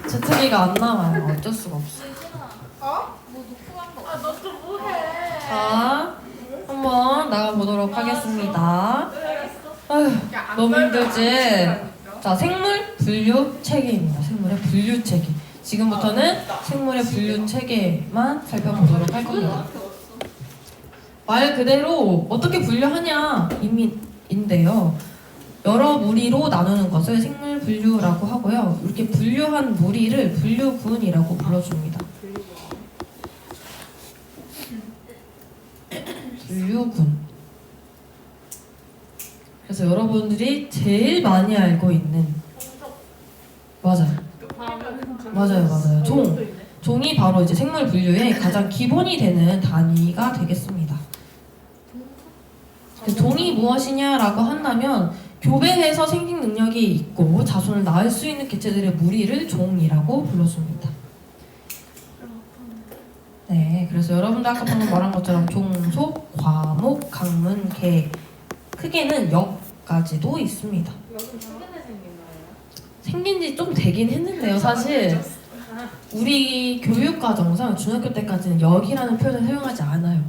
제트기가 안 나와요. 어쩔 수가 없어. 어? 뭐 놓고 간 거. 너 또 뭐해? 자, 한번 나가보도록 하겠습니다. 아휴, 너무 힘들지? 자, 생물 분류 체계입니다. 생물의 분류 체계. 지금부터는 생물의 분류 체계만 살펴보도록 할 겁니다. 말 그대로 어떻게 분류하냐 인데요. 여러 무리로 나누는 것을 생물 분류라고 하고요. 이렇게 분류한 무리를 분류군이라고 불러줍니다. 분류군. 그래서 여러분들이 제일 많이 알고 있는 맞아요. 맞아요. 종이 바로 이제 생물 분류의 가장 기본이 되는 단위가 되겠습니다. 종이 무엇이냐라고 한다면 교배해서 생식 능력이 있고 자손을 낳을 수 있는 개체들의 무리를 종이라고 불러줍니다. 네, 그래서 여러분들 아까 방금 말한 것처럼 종속, 과목, 강문, 개 크게는 역까지도 있습니다. 생긴 지 좀 되긴 했는데요. 사실 우리 교육과정상 중학교 때까지는 역이라는 표현을 사용하지 않아요.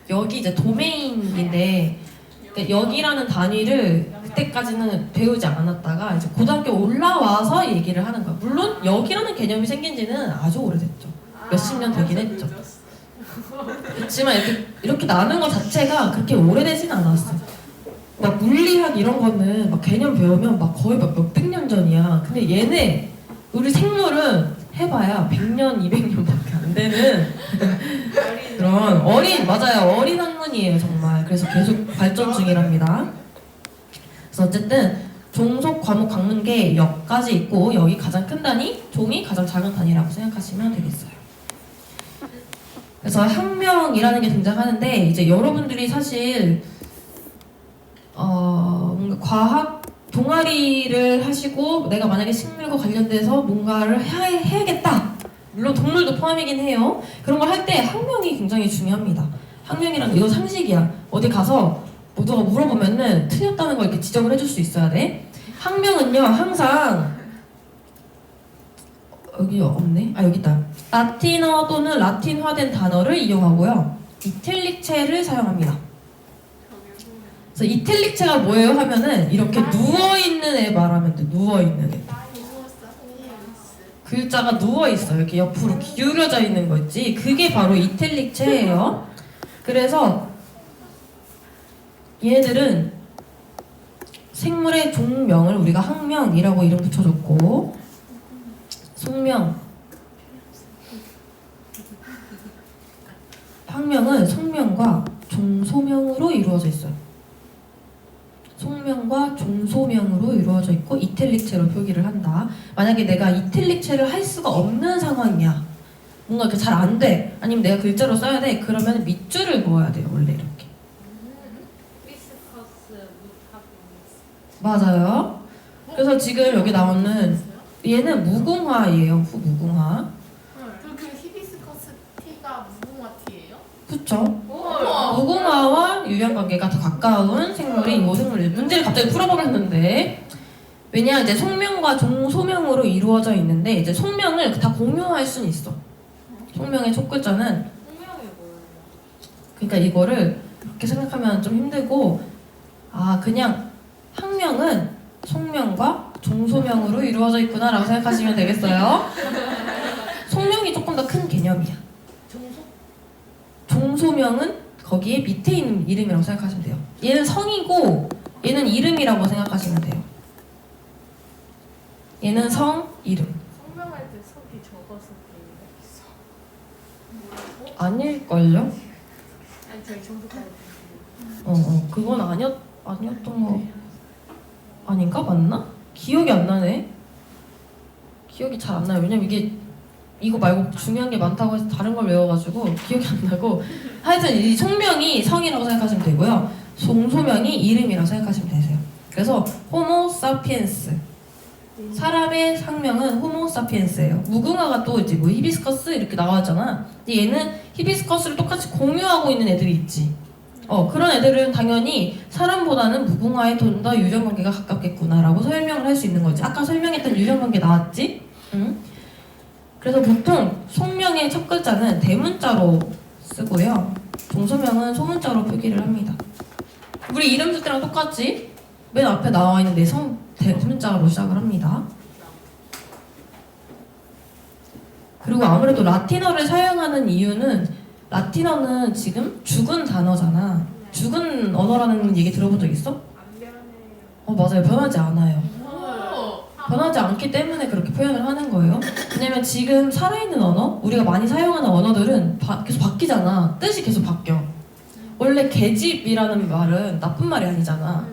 역이 이제 도메인인데 역이라는 단위를 그때까지는 배우지 않았다가 이제 고등학교 올라와서 얘기를 하는 거예요. 물론 역이라는 개념이 생긴 지는 아주 오래됐죠. 몇십 년 되긴 했죠. 그렇지만 이렇게 나눈 것 자체가 그렇게 오래되진 않았어요. 막 물리학 이런 거는 막 개념 배우면 막 거의 막 몇백 년 전이야. 근데 얘네 우리 생물은 해봐야 100년, 200년밖에 안 되는 그런 맞아요. 어린 학문이에요 정말. 그래서 계속 발전 중이랍니다. 그래서 어쨌든 종속, 과목, 강문계, 역까지 있고 여기 가장 큰 단위, 종이 가장 작은 단위라고 생각하시면 되겠어요. 그래서 학명이라는 게 등장하는데 이제 여러분들이 사실 뭔가 과학 동아리를 하시고 내가 만약에 식물과 관련돼서 뭔가를 해야겠다. 물론 동물도 포함이긴 해요. 그런 걸 할 때 학명이 굉장히 중요합니다. 학명이란 이거 상식이야. 어디 가서 누가 물어보면은 틀렸다는 걸 이렇게 지적을 해줄 수 있어야 돼. 학명은요 항상 여기 없네. 여기 있다. 라틴어 또는 라틴화된 단어를 이용하고요. 이탈릭체를 사용합니다. 그래서 이탈릭체가 뭐예요 하면은 이렇게 누워있는 애 말하면 돼. 누워있는 애. 글자가 누워있어요. 이렇게 옆으로 기울여져 있는 거 있지. 그게 바로 이탈릭체예요. 그래서 얘네들은 생물의 종명을 우리가 학명이라고 이름 붙여줬고 학명은 성명과 종소명으로 이루어져 있어요. 속명과 종소명으로 이루어져 있고 이탈릭체로 표기를 한다. 만약에 내가 이탈릭체를 할 수가 없는 상황이야. 뭔가 이렇게 잘 안 돼. 아니면 내가 글자로 써야 돼. 그러면 밑줄을 그어야 돼요. 원래 이렇게. 맞아요. 그래서 지금 여기 나오는 얘는 무궁화예요. 무궁화. 그 히비스커스 티가 무궁화 티예요? 그쵸? 무궁화와 유형관계가 더 가까운 생물이 이 생물이에요. 문제를 갑자기 풀어버렸는데 왜냐 이제 속명과 종소명으로 이루어져 있는데 이제 속명을 다 공유할 수는 있어. 속명의 첫 글자는 그러니까 이거를 이렇게 생각하면 좀 힘들고 그냥 학명은 속명과 종소명으로 이루어져 있구나라고 생각하시면 되겠어요. 속명이 조금 더 큰 개념이야. 종소명은 거기에 밑에 있는 이름이라고 생각하시면 돼요. 얘는 성이고 얘는 이름이라고 생각하시면 돼요. 얘는 성, 이름. 성명할 때 석이 적어서 그래요? 아닐걸요? 아니 저희 정도까지 그건 아니었던 거 아닌가? 맞나? 기억이 안 나네. 기억이 잘 안 나요. 왜냐면 이거 말고 중요한 게 많다고 해서 다른 걸 외워가지고 기억이 안 나고 하여튼 이 성명이 성이라고 생각하시면 되고요. 종소명이 이름이라고 생각하시면 되세요. 그래서 호모 사피엔스 사람의 상명은 호모 사피엔스예요. 무궁화가 또 이제 뭐 히비스커스 이렇게 나왔잖아. 근데 얘는 히비스커스를 똑같이 공유하고 있는 애들이 있지. 그런 애들은 당연히 사람보다는 무궁화에 좀 더 유전관계가 가깝겠구나라고 설명을 할 수 있는 거지. 아까 설명했던 유전관계 나왔지? 응? 그래서 보통 속명의 첫 글자는 대문자로 쓰고요. 종소명은 소문자로 표기를 합니다. 우리 이름 쓸 때랑 똑같지? 맨 앞에 나와 있는 내 성 대문자로 시작을 합니다. 그리고 아무래도 라틴어를 사용하는 이유는 라틴어는 지금 죽은 단어잖아. 죽은 언어라는 얘기 들어본 적 있어? 안 변해요. 맞아요. 변하지 않아요. 오. 변하지 않기 때문에 그렇게 표현을 하는 거예요. 왜냐면 지금 살아있는 언어, 우리가 많이 사용하는 언어들은 계속 바뀌잖아. 뜻이 계속 바뀌어. 원래 계집이라는 말은 나쁜 말이 아니잖아.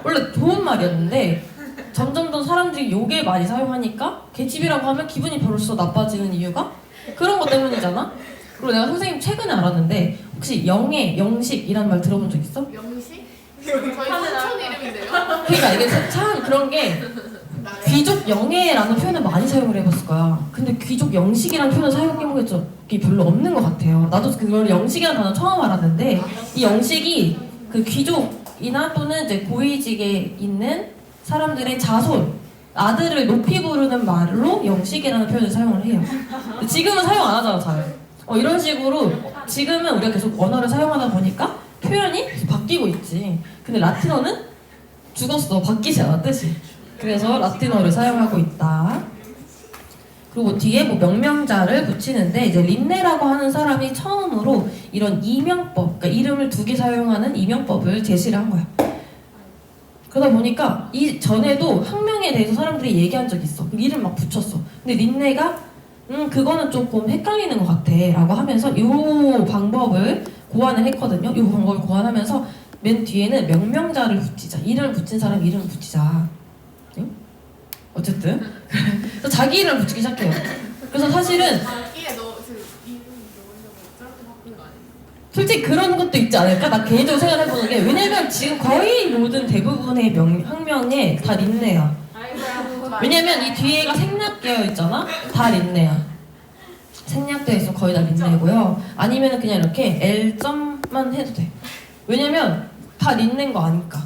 원래 좋은 말이었는데 점점 더 사람들이 요게 많이 사용하니까 계집이라고 하면 기분이 벌써 나빠지는 이유가 그런 것 때문이잖아. 그리고 내가 선생님 최근에 알았는데 혹시 영예, 영식이라는 말 들어본 적 있어? 영식? 저희 삼촌 이름인데요. 그러니까 이게 참 그런 게 귀족 영예라는 표현을 많이 사용을 해봤을 거야. 근데 귀족 영식이라는 표현을 사용해본 적이 별로 없는 것 같아요. 나도 그걸 영식이라는 단어 처음 알았는데 이 영식이 그 귀족이나 또는 이제 고위직에 있는 사람들의 자손, 아들을 높이 부르는 말로 영식이라는 표현을 사용을 해요. 근데 지금은 사용 안 하잖아, 잘. 이런 식으로 지금은 우리가 계속 언어를 사용하다 보니까 표현이 계속 바뀌고 있지. 근데 라틴어는 죽었어. 바뀌지 않아, 뜻이. 그래서 라틴어를 사용하고 있다. 그리고 뒤에 뭐 명명자를 붙이는데 이제 린네라고 하는 사람이 처음으로 이런 이명법, 그러니까 이름을 두 개 사용하는 이명법을 제시를 한 거야. 그러다 보니까 이 전에도 학명에 대해서 사람들이 얘기한 적이 있어. 이름 막 붙였어. 근데 린네가 그거는 조금 헷갈리는 것 같아 라고 하면서 이 방법을 고안을 했거든요. 이 방법을 고안하면서 맨 뒤에는 명명자를 붙이자. 이름을 붙인 사람 이름을 붙이자. 응? 어쨌든 그래서 자기 이름을 붙이기 시작해요. 그래서 사실은 자기의 이름이 넣으려고 저렇게 바꾼 거 아니에요? 솔직히 그런 것도 있지 않을까? 나 개인적으로 생각해보는 게 왜냐면 지금 거의 모든 대부분의 학명에 다 린네야. 왜냐면 이 뒤에가 생략되어 있잖아? 다 린네야. 생략되어 있어 거의 다 린네고요. 아니면 그냥 이렇게 L점만 해도 돼. 왜냐면 다 린네인 거 아니까.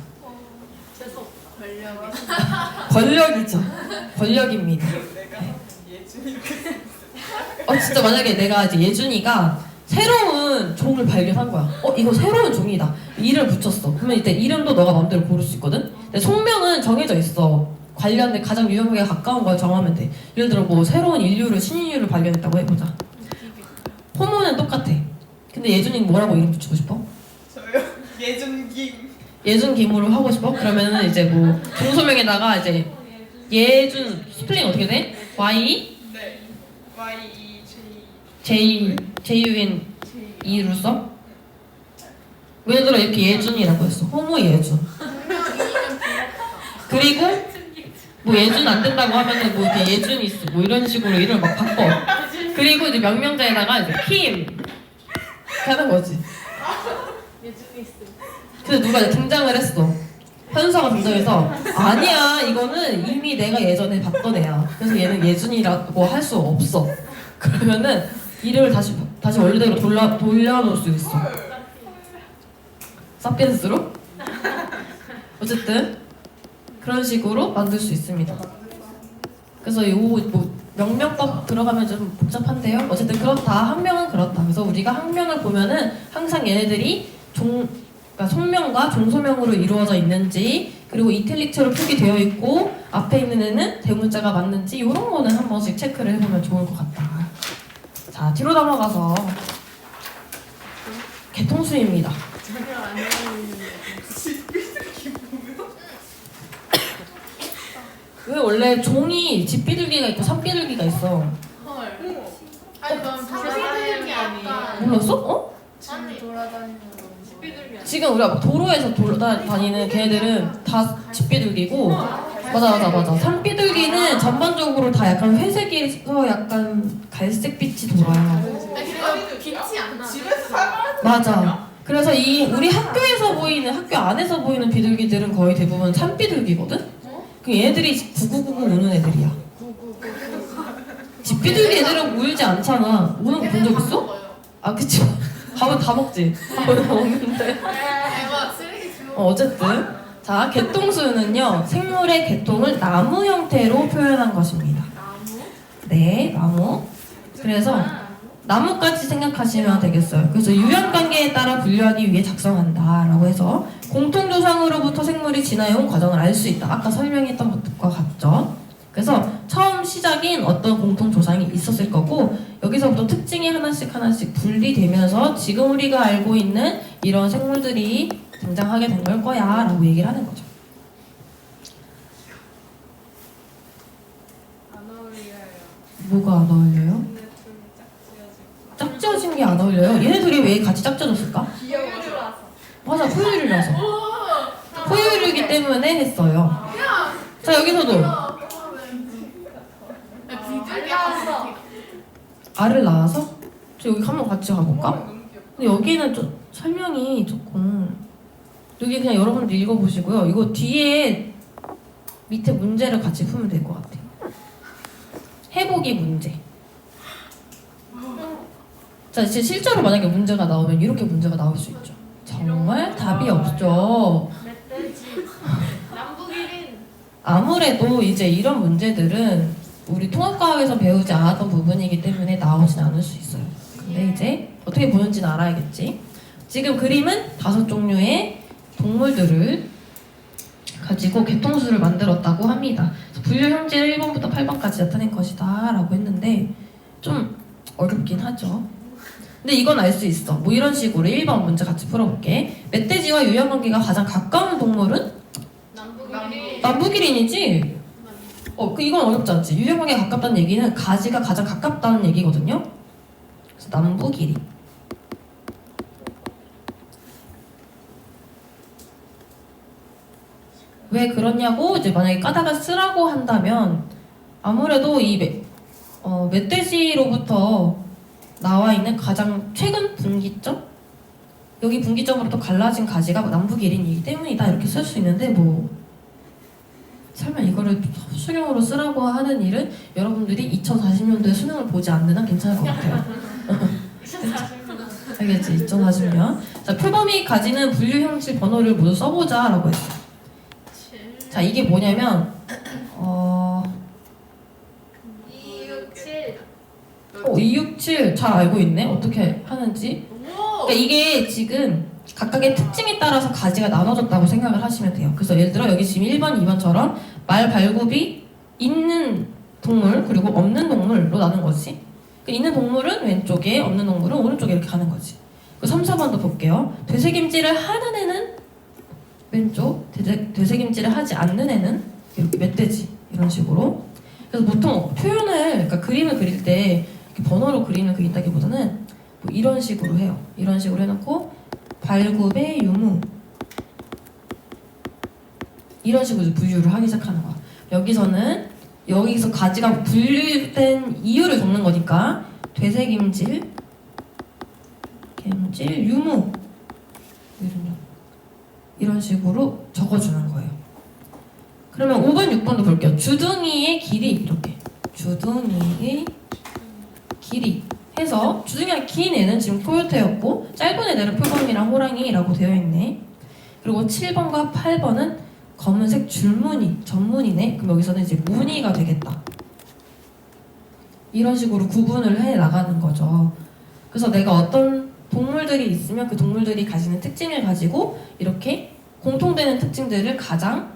재수 권력이. 권력이죠. 권력입니다. 진짜 만약에 내가 이제 예준이가 새로운 종을 발견한 거야. 이거 새로운 종이다. 이름을 붙였어. 그러면 이때 이름도 너가 마음대로 고를 수 있거든? 근데 속명은 정해져 있어. 관련된 가장 유형에 가까운 걸 정하면 돼. 예를 들어 뭐 새로운 인류를 신인류를 발견했다고 해보자. 호모는 똑같아. 근데 예준이는 뭐라고 이름 붙이고 싶어? 저요? 예준김. 예준김으로 하고 싶어? 그러면은 이제 뭐 종소명에다가 이제 예준 스펠링 어떻게 돼? Y 네. Y-E-J. J-U-N E로 써? 예를 들어 이렇게 예준이라고 했어. 호모 예준. 그리고 뭐 예준 안 된다고 하면은 뭐 이렇게 예준이스 뭐 이런 식으로 이름을 막 바꿔. 그리고 이제 명명자에다가 이제 킴 이렇게 하는 거지. 예준이스. 그래서 누가 이제 등장을 했어. 현서가 등장해서 아니야 이거는 이미 내가 예전에 봤던 애야. 그래서 얘는 예준이라고 할 수 없어. 그러면은 이름을 다시 원래대로 돌려놓을 수 있어. 사피엔스로? 어쨌든 그런 식으로 만들 수 있습니다. 그래서 요 뭐 명명법 들어가면 좀 복잡한데요. 어쨌든 그렇다. 학명은 그렇다. 그래서 우리가 학명을 보면은 항상 얘네들이 그러니까 속명과 종소명으로 이루어져 있는지, 그리고 이탈릭처로 표기되어 있고 앞에 있는 애는 대문자가 맞는지 이런 거는 한 번씩 체크를 해보면 좋을 것 같다. 자, 뒤로 넘어가서 개통수입니다. 전혀 안 어울리는데. 왜 원래 종이 집비둘기가 있고 산비둘기가 있어. 헐. 아니 그럼 돌아다니는 게 아니에요. 몰랐어? 아니 돌아다니는 거. 집비둘기. 지금 우리가 막 도로에서 돌아다니는 걔네들은 다 집비둘기고 맞아. 산비둘기는 전반적으로 다 약간 회색에서 약간 갈색 빛이 돌아요. 그리고 빛이 안 나. 집에서 살아야 맞아. 그래서 우리 학교에서 보이는, 학교 안에서 보이는 비둘기들은 거의 대부분 산비둘기거든? 그 얘네들이 9999 우는 애들이야. 집비둘기 애들은 울지 않잖아. 우는 거 본 적 있어? 아 그치. 밥은 다 먹지. 밥은 다 먹는데. 대박 쓰레기 주워. 어쨌든 자 개통수는요 생물의 개통을 나무 형태로 표현한 것입니다. 나무? 네, 나무. 그래서 나무까지 생각하시면 되겠어요. 그래서 유형관계에 따라 분류하기 위해 작성한다라고 해서 공통조상으로부터 생물이 진화해온 과정을 알 수 있다. 아까 설명했던 것과 같죠. 그래서 처음 시작인 어떤 공통조상이 있었을 거고 여기서부터 특징이 하나씩 분리되면서 지금 우리가 알고 있는 이런 생물들이 등장하게 된 걸 거야 라고 얘기를 하는 거죠. 안 어울려요. 뭐가 안 어울려요? 근데 둘이 짝지어지고. 짝지어진 게 안 어울려요? 얘네 둘이 왜 같이 짝지어졌을까? 귀여워서. 맞아, 포유류라서. 포유류이기 때문에 했어요. 자, 여기서도 비둘기야. 알을 낳아서? 저 여기 한번 같이 가볼까? 근데 여기는 좀 설명이 조금 여기 그냥 여러분들 읽어보시고요. 이거 뒤에 밑에 문제를 같이 풀면 될 것 같아요. 해보기 문제. 자, 이제 실제로 만약에 문제가 나오면 이렇게 문제가 나올 수 있죠. 정말 답이 없죠. 멧돼지. 남북일인. 아무래도 이제 이런 문제들은 우리 통합과학에서 배우지 않았던 부분이기 때문에 나오진 않을 수 있어요. 근데 이제 어떻게 보는지는 알아야겠지. 지금 그림은 5종류의 동물들을 가지고 개통수를 만들었다고 합니다. 분류 형질 1번부터 8번까지 나타낸 것이다 라고 했는데 좀 어렵긴 하죠. 근데 이건 알 수 있어. 뭐 이런 식으로 1번 문제 같이 풀어볼게. 멧돼지와 유형관계가 가장 가까운 동물은? 남북일인. 남북일인이지? 이건 어렵지 않지. 유형관계가 가깝다는 얘기는 가지가 가장 가깝다는 얘기거든요. 그래서 남북일인. 왜 그러냐고 이제 만약에 까다가 쓰라고 한다면 아무래도 이 멧돼지로부터 나와 있는 가장 최근 분기점? 여기 분기점으로 또 갈라진 가지가 남북일인이기 때문이다 이렇게 쓸 수 있는데 뭐 설마 이거를 수령으로 쓰라고 하는 일은 여러분들이 2040년도에 수능을 보지 않는 한 괜찮을 것 같아요. 알겠지? 2040년. 자, 표범이 가지는 분류 형질 번호를 모두 써보자 라고 했어. 자, 이게 뭐냐면 267. 267 잘 알고 있네? 어떻게 하는지. 그러니까 이게 지금 각각의 특징에 따라서 가지가 나눠졌다고 생각을 하시면 돼요. 그래서 예를 들어 여기 지금 1번, 2번처럼 말 발굽이 있는 동물 그리고 없는 동물로 나눈 거지. 그러니까 있는 동물은 왼쪽에 없는 동물은 오른쪽에 이렇게 가는 거지. 그 3, 4번도 볼게요. 되새김질을 하는 애는 왼쪽, 되새김질을 하지 않는 애는 이렇게 멧돼지 이런 식으로. 그래서 보통 표현을 그러니까 그림을 그릴 때 이렇게 번호로 그림을 그린다기보다는 뭐 이런 식으로 해요. 이런 식으로 해놓고 발굽의 유무 이런 식으로 분류를 하기 시작하는 거야. 여기서 가지가 분류된 이유를 적는 거니까 되새김질, 유무 이런 식으로 적어주는 거예요. 그러면 5번, 6번도 볼게요. 주둥이의 길이 이렇게 주둥이의 길이 해서 주둥이가 긴 애는 지금 코요테였고 짧은 애들은 표범이랑 호랑이라고 되어 있네. 그리고 7번과 8번은 검은색 줄무늬, 전무늬네. 그럼 여기서는 이제 무늬가 되겠다. 이런 식으로 구분을 해 나가는 거죠. 그래서 내가 어떤 동물들이 있으면 그 동물들이 가지는 특징을 가지고 이렇게 공통되는 특징들을 가장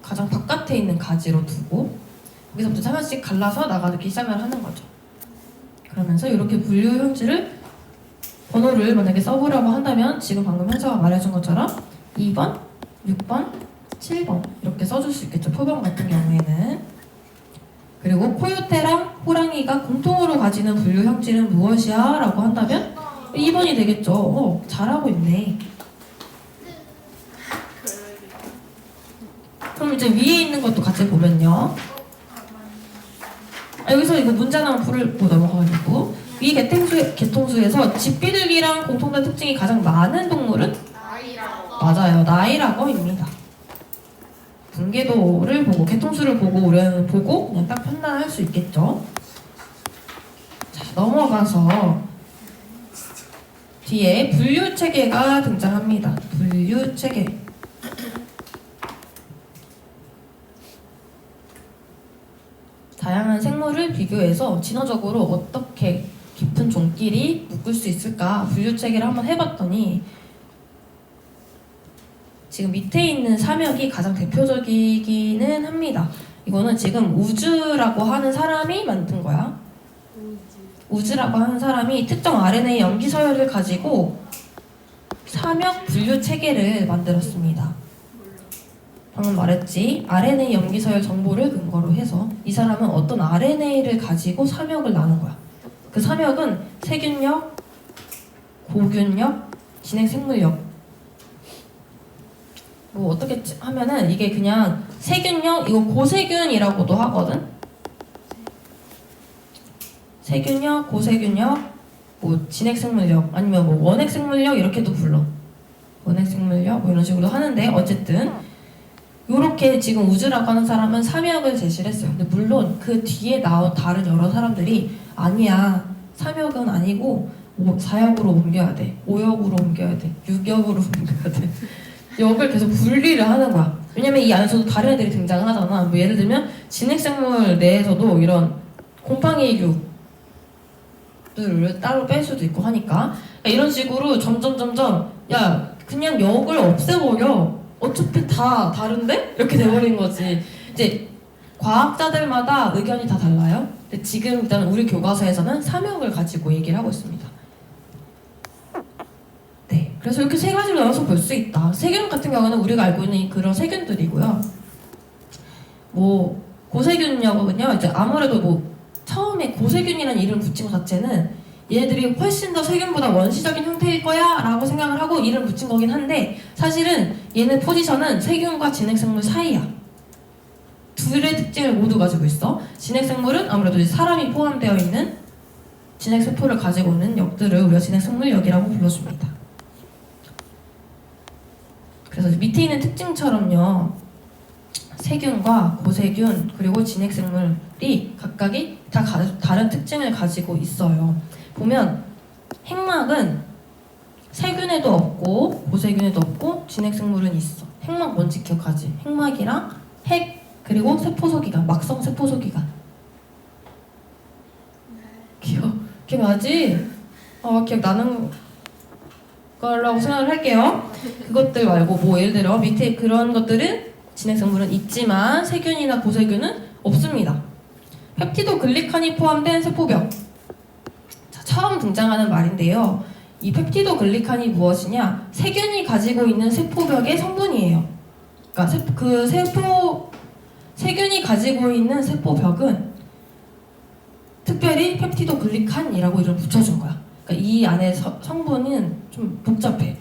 바깥에 있는 가지로 두고 여기서부터 하나씩 갈라서 나가기 시작을 하는 거죠. 그러면서 이렇게 분류 형질을 번호를 만약에 써보려고 한다면 지금 방금 현서가 말해준 것처럼 2번, 6번, 7번 이렇게 써줄 수 있겠죠. 표범 같은 경우에는. 그리고 코요테랑 호랑이가 공통으로 가지는 분류 형질은 무엇이야? 라고 한다면 2번이 되겠죠. 잘하고 있네. 그럼 이제 위에 있는 것도 같이 보면요. 여기서 이거 문제 하나만 풀고 넘어가가지고 위 개통수에서 집비둘기랑 공통된 특징이 가장 많은 동물은? 나이라고. 맞아요. 나이라고입니다. 분계도를 보고 개통수를 보고 우리는 보고 그냥 딱 판단할 수 있겠죠. 자, 넘어가서 뒤에 분류 체계가 등장합니다. 분류 체계. 다양한 생물을 비교해서 진화적으로 어떻게 깊은 종끼리 묶을 수 있을까 분류 체계를 한번 해봤더니 지금 밑에 있는 사명이 가장 대표적이기는 합니다. 이거는 지금 우즈라고 하는 사람이 만든 거야. 우즈라고 하는 사람이 특정 RNA 염기 서열을 가지고 사명 분류 체계를 만들었습니다. 방금 말했지, RNA 염기 서열 정보를 근거로 해서 이 사람은 어떤 RNA를 가지고 사명을 나눈 거야. 그 사명은 세균력, 고균력, 진행생물력. 뭐 어떻게 하면은 이게 그냥 세균력, 이거 고세균이라고도 하거든. 세균력, 고세균력, 뭐 진핵생물력, 아니면 뭐 원핵생물력 이렇게도 불러. 원핵생물력 뭐 이런 식으로 하는데 어쨌든 요렇게 지금 우즈라고 하는 사람은 삼역을 제시를 했어요. 근데 물론 그 뒤에 나온 다른 여러 사람들이 아니야, 삼역은 아니고 뭐 4역으로 옮겨야 돼, 5역으로 옮겨야 돼, 6역으로 옮겨야 돼. 역을 계속 분리를 하는 거야. 왜냐면 이 안에서도 다른 애들이 등장을 하잖아. 뭐 예를 들면 진핵생물 내에서도 이런 곰팡이류들을 따로 뺄 수도 있고 하니까 이런 식으로 점점 야 그냥 역을 없애버려. 어차피 다 다른데? 이렇게 돼버린 거지. 이제 과학자들마다 의견이 다 달라요. 근데 지금 일단 우리 교과서에서는 삼역을 가지고 얘기를 하고 있습니다. 네, 그래서 이렇게 세 가지로 나눠서 볼 수 있다. 세균 같은 경우는 우리가 알고 있는 그런 세균들이고요. 뭐 고세균력은요, 이제 아무래도 뭐 처음에 고세균이라는 이름 붙인 것 자체는 얘네들이 훨씬 더 세균보다 원시적인 형태일 거야 라고 생각을 하고 이름 붙인 거긴 한데 사실은 얘네 포지션은 세균과 진핵생물 사이야. 둘의 특징을 모두 가지고 있어. 진핵생물은 아무래도 이제 사람이 포함되어 있는 진핵세포를 가지고 있는 역들을 우리가 진핵생물역이라고 불러줍니다. 그래서 밑에 있는 특징처럼요, 세균과 고세균 그리고 진핵생물이 각각이 다 다른 특징을 가지고 있어요. 보면 핵막은 세균에도 없고 고세균에도 없고 진핵생물은 있어. 핵막 뭔지 기억하지? 핵막이랑 핵 그리고 세포소기관, 막성 세포소기관. 기억나지? 기억나는 거라고 생각을 할게요. 그것들 말고 뭐 예를 들어 밑에 그런 것들은 진핵생물은 있지만 세균이나 고세균은 없습니다. 펩티도 글리칸이 포함된 세포벽. 자, 처음 등장하는 말인데요. 이 펩티도 글리칸이 무엇이냐? 세균이 가지고 있는 세포벽의 성분이에요. 그러니까 세균이 가지고 있는 세포벽은 특별히 펩티도 글리칸이라고 이름 붙여준 거야. 그러니까 이 안에 성분은 좀 복잡해.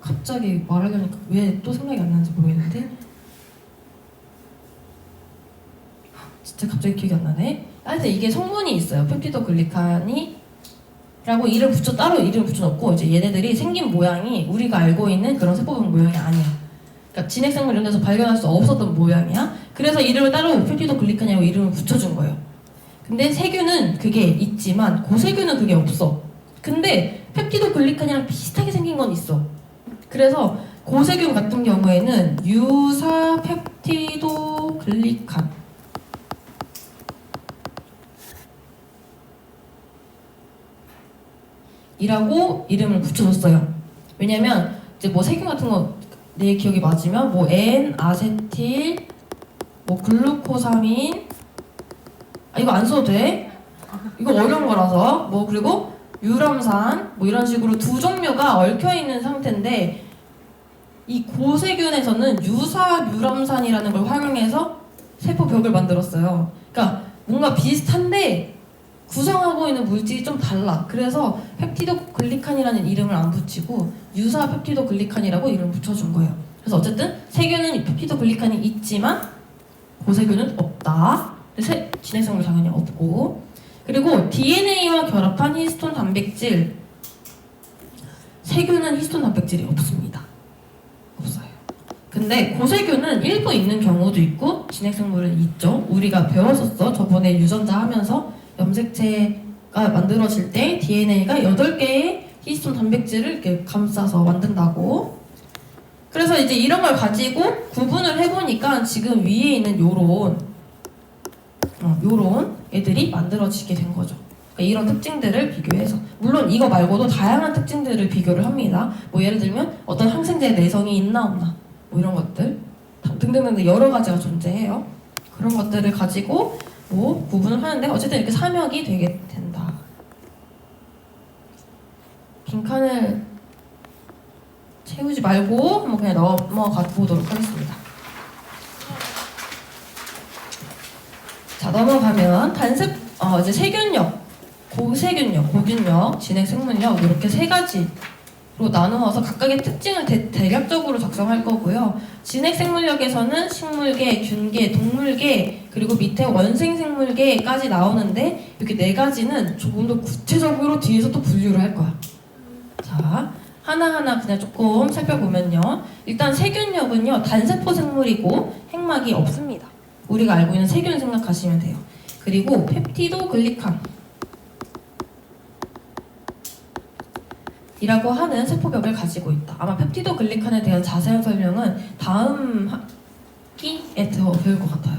갑자기 말하려니까 왜 또 생각이 안 나는지 모르겠는데 진짜 갑자기 기억이 안 나네. 하여튼 이게 성분이 있어요. 펩티도 글리칸이 라고 따로 이름을 붙여놓고 이제 얘네들이 생긴 모양이 우리가 알고 있는 그런 세포벽 모양이 아니야. 그러니까 진핵생물 이런 데서 발견할 수 없었던 모양이야. 그래서 이름을 따로 펩티도 글리칸이라고 이름을 붙여준 거예요. 근데 세균은 그게 있지만 고세균은 그게 없어. 근데 펩티도 글리칸이랑 비슷하게 생긴 건 있어. 그래서 고세균 같은 경우에는 유사 펩티도 글리칸 이라고 이름을 붙여줬어요. 왜냐면 이제 뭐 세균 같은 거 내 기억이 맞으면 뭐 N-아세틸, 뭐 글루코사민, 이거 안 써도 돼. 이거 어려운 거라서. 뭐 그리고 유람산 뭐 이런 식으로 두 종류가 얽혀 있는 상태인데 이 고세균에서는 유사 유람산이라는 걸 활용해서 세포벽을 만들었어요. 그러니까 뭔가 비슷한데 구성하고 있는 물질이 좀 달라. 그래서 펩티도 글리칸이라는 이름을 안 붙이고 유사 펩티도 글리칸이라고 이름을 붙여준 거예요. 그래서 어쨌든 세균은 펩티도 글리칸이 있지만 고세균은 없다. 진핵생물 당연히 없고. 그리고 DNA와 결합한 히스톤 단백질. 세균은 히스톤 단백질이 없습니다. 없어요. 근데 고세균은 일부 있는 경우도 있고 진핵생물은 있죠. 우리가 배웠었어. 저번에 유전자 하면서 염색체가 만들어질 때 DNA가 8개의 히스톤 단백질을 이렇게 감싸서 만든다고. 그래서 이제 이런 걸 가지고 구분을 해보니까 지금 위에 있는 요런 애들이 만들어지게 된 거죠. 그러니까 이런 특징들을 비교해서, 물론 이거 말고도 다양한 특징들을 비교를 합니다. 뭐 예를 들면 어떤 항생제의 내성이 있나 없나 뭐 이런 것들 등등등 여러 가지가 존재해요. 그런 것들을 가지고 뭐 구분을 하는데 어쨌든 이렇게 삼역이 되게 된다. 빈칸을 채우지 말고 한번 그냥 넘어가 보도록 하겠습니다. 자, 넘어가면 이제 세균력, 고세균력, 고균력, 진핵생물력 이렇게 세 가지로 나누어서 각각의 특징을 대략적으로 작성할 거고요. 진핵생물력에서는 식물계, 균계, 동물계, 그리고 밑에 원생생물계까지 나오는데 이렇게 네 가지는 조금 더 구체적으로 뒤에서 또 분류를 할 거야. 자, 하나하나 그냥 조금 살펴보면요. 일단 세균력은요, 단세포 생물이고 핵막이 없습니다. 우리가 알고 있는 세균 생각하시면 돼요. 그리고 펩티도 글리칸 이라고 하는 세포벽을 가지고 있다. 아마 펩티도 글리칸에 대한 자세한 설명은 다음 학기에 더 배울 것 같아요.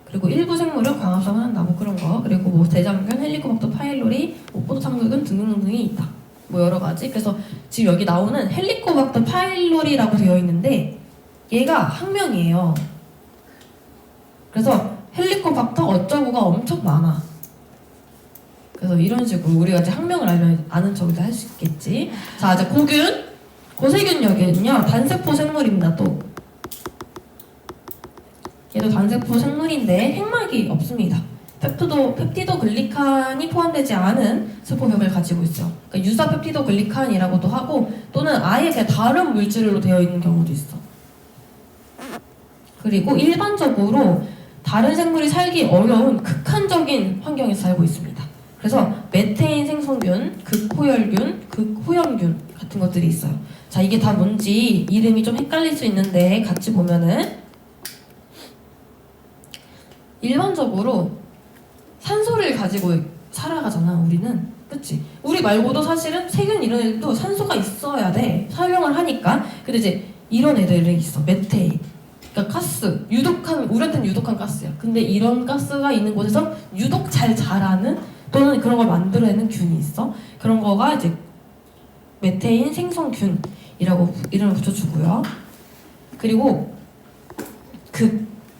그리고 일부 생물은 광합성을 한다, 뭐 그런 거. 그리고 뭐 대장균, 헬리코박터 파일로리, 포도당근은 등등등등이 있다. 뭐 여러 가지. 그래서 지금 여기 나오는 헬리코박터 파일로리라고 되어 있는데 얘가 학명이에요. 그래서 헬리코박터 어쩌고가 엄청 많아. 그래서 이런 식으로 우리가 이제 학명을 알면 아는 척도 할 수 있겠지. 자, 이제 고세균력은요 단세포 생물입니다. 또 얘도 단세포 생물인데 핵막이 없습니다. 펩티도 글리칸이 포함되지 않은 세포벽을 가지고 있어요. 그러니까 유사 펩티도 글리칸이라고도 하고 또는 아예 그냥 다른 물질로 되어 있는 경우도 있어. 그리고 일반적으로 다른 생물이 살기 어려운 극한적인 환경에서 살고 있습니다. 그래서 메테인 생성균, 극호열균, 극호염균 같은 것들이 있어요. 자, 이게 다 뭔지 이름이 좀 헷갈릴 수 있는데 같이 보면은 일반적으로 산소를 가지고 살아가잖아, 우리는. 그치? 우리 말고도 사실은 세균 이런 애들도 산소가 있어야 돼. 사용을 하니까. 근데 이제 이런 애들이 있어. 메테인. 그러니까 가스. 우리한테는 유독한 가스야. 근데 이런 가스가 있는 곳에서 유독 잘 자라는 또는 그런 걸 만들어내는 균이 있어. 그런 거가 이제 메테인 생성균이라고 이름을 붙여주고요. 그리고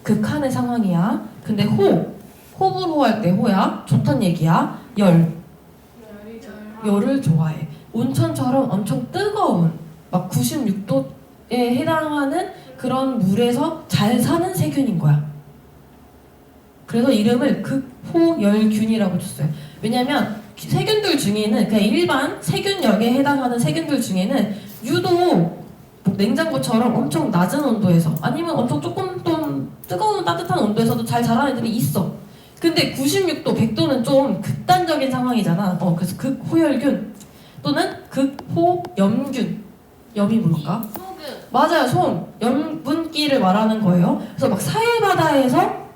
극한의 상황이야. 근데 호불호 할 때 호야. 좋단 얘기야. 열을 좋아해. 온천처럼 엄청 뜨거운 막 96도에 해당하는 그런 물에서 잘 사는 세균인 거야. 그래서 이름을 극호열균이라고 줬어요. 왜냐면 세균들 중에는 그냥 일반 세균력에 해당하는 세균들 중에는 유독 뭐 냉장고처럼 엄청 낮은 온도에서 아니면 엄청 조금 좀 뜨거운 따뜻한 온도에서도 잘 자라는 애들이 있어. 근데 96도, 100도는 좀 극단적인 상황이잖아. 그래서 극호열균 또는 극호염균. 염이 뭘까? 소금. 맞아요, 솜. 염분기를 말하는 거예요. 그래서 막 사해바다에서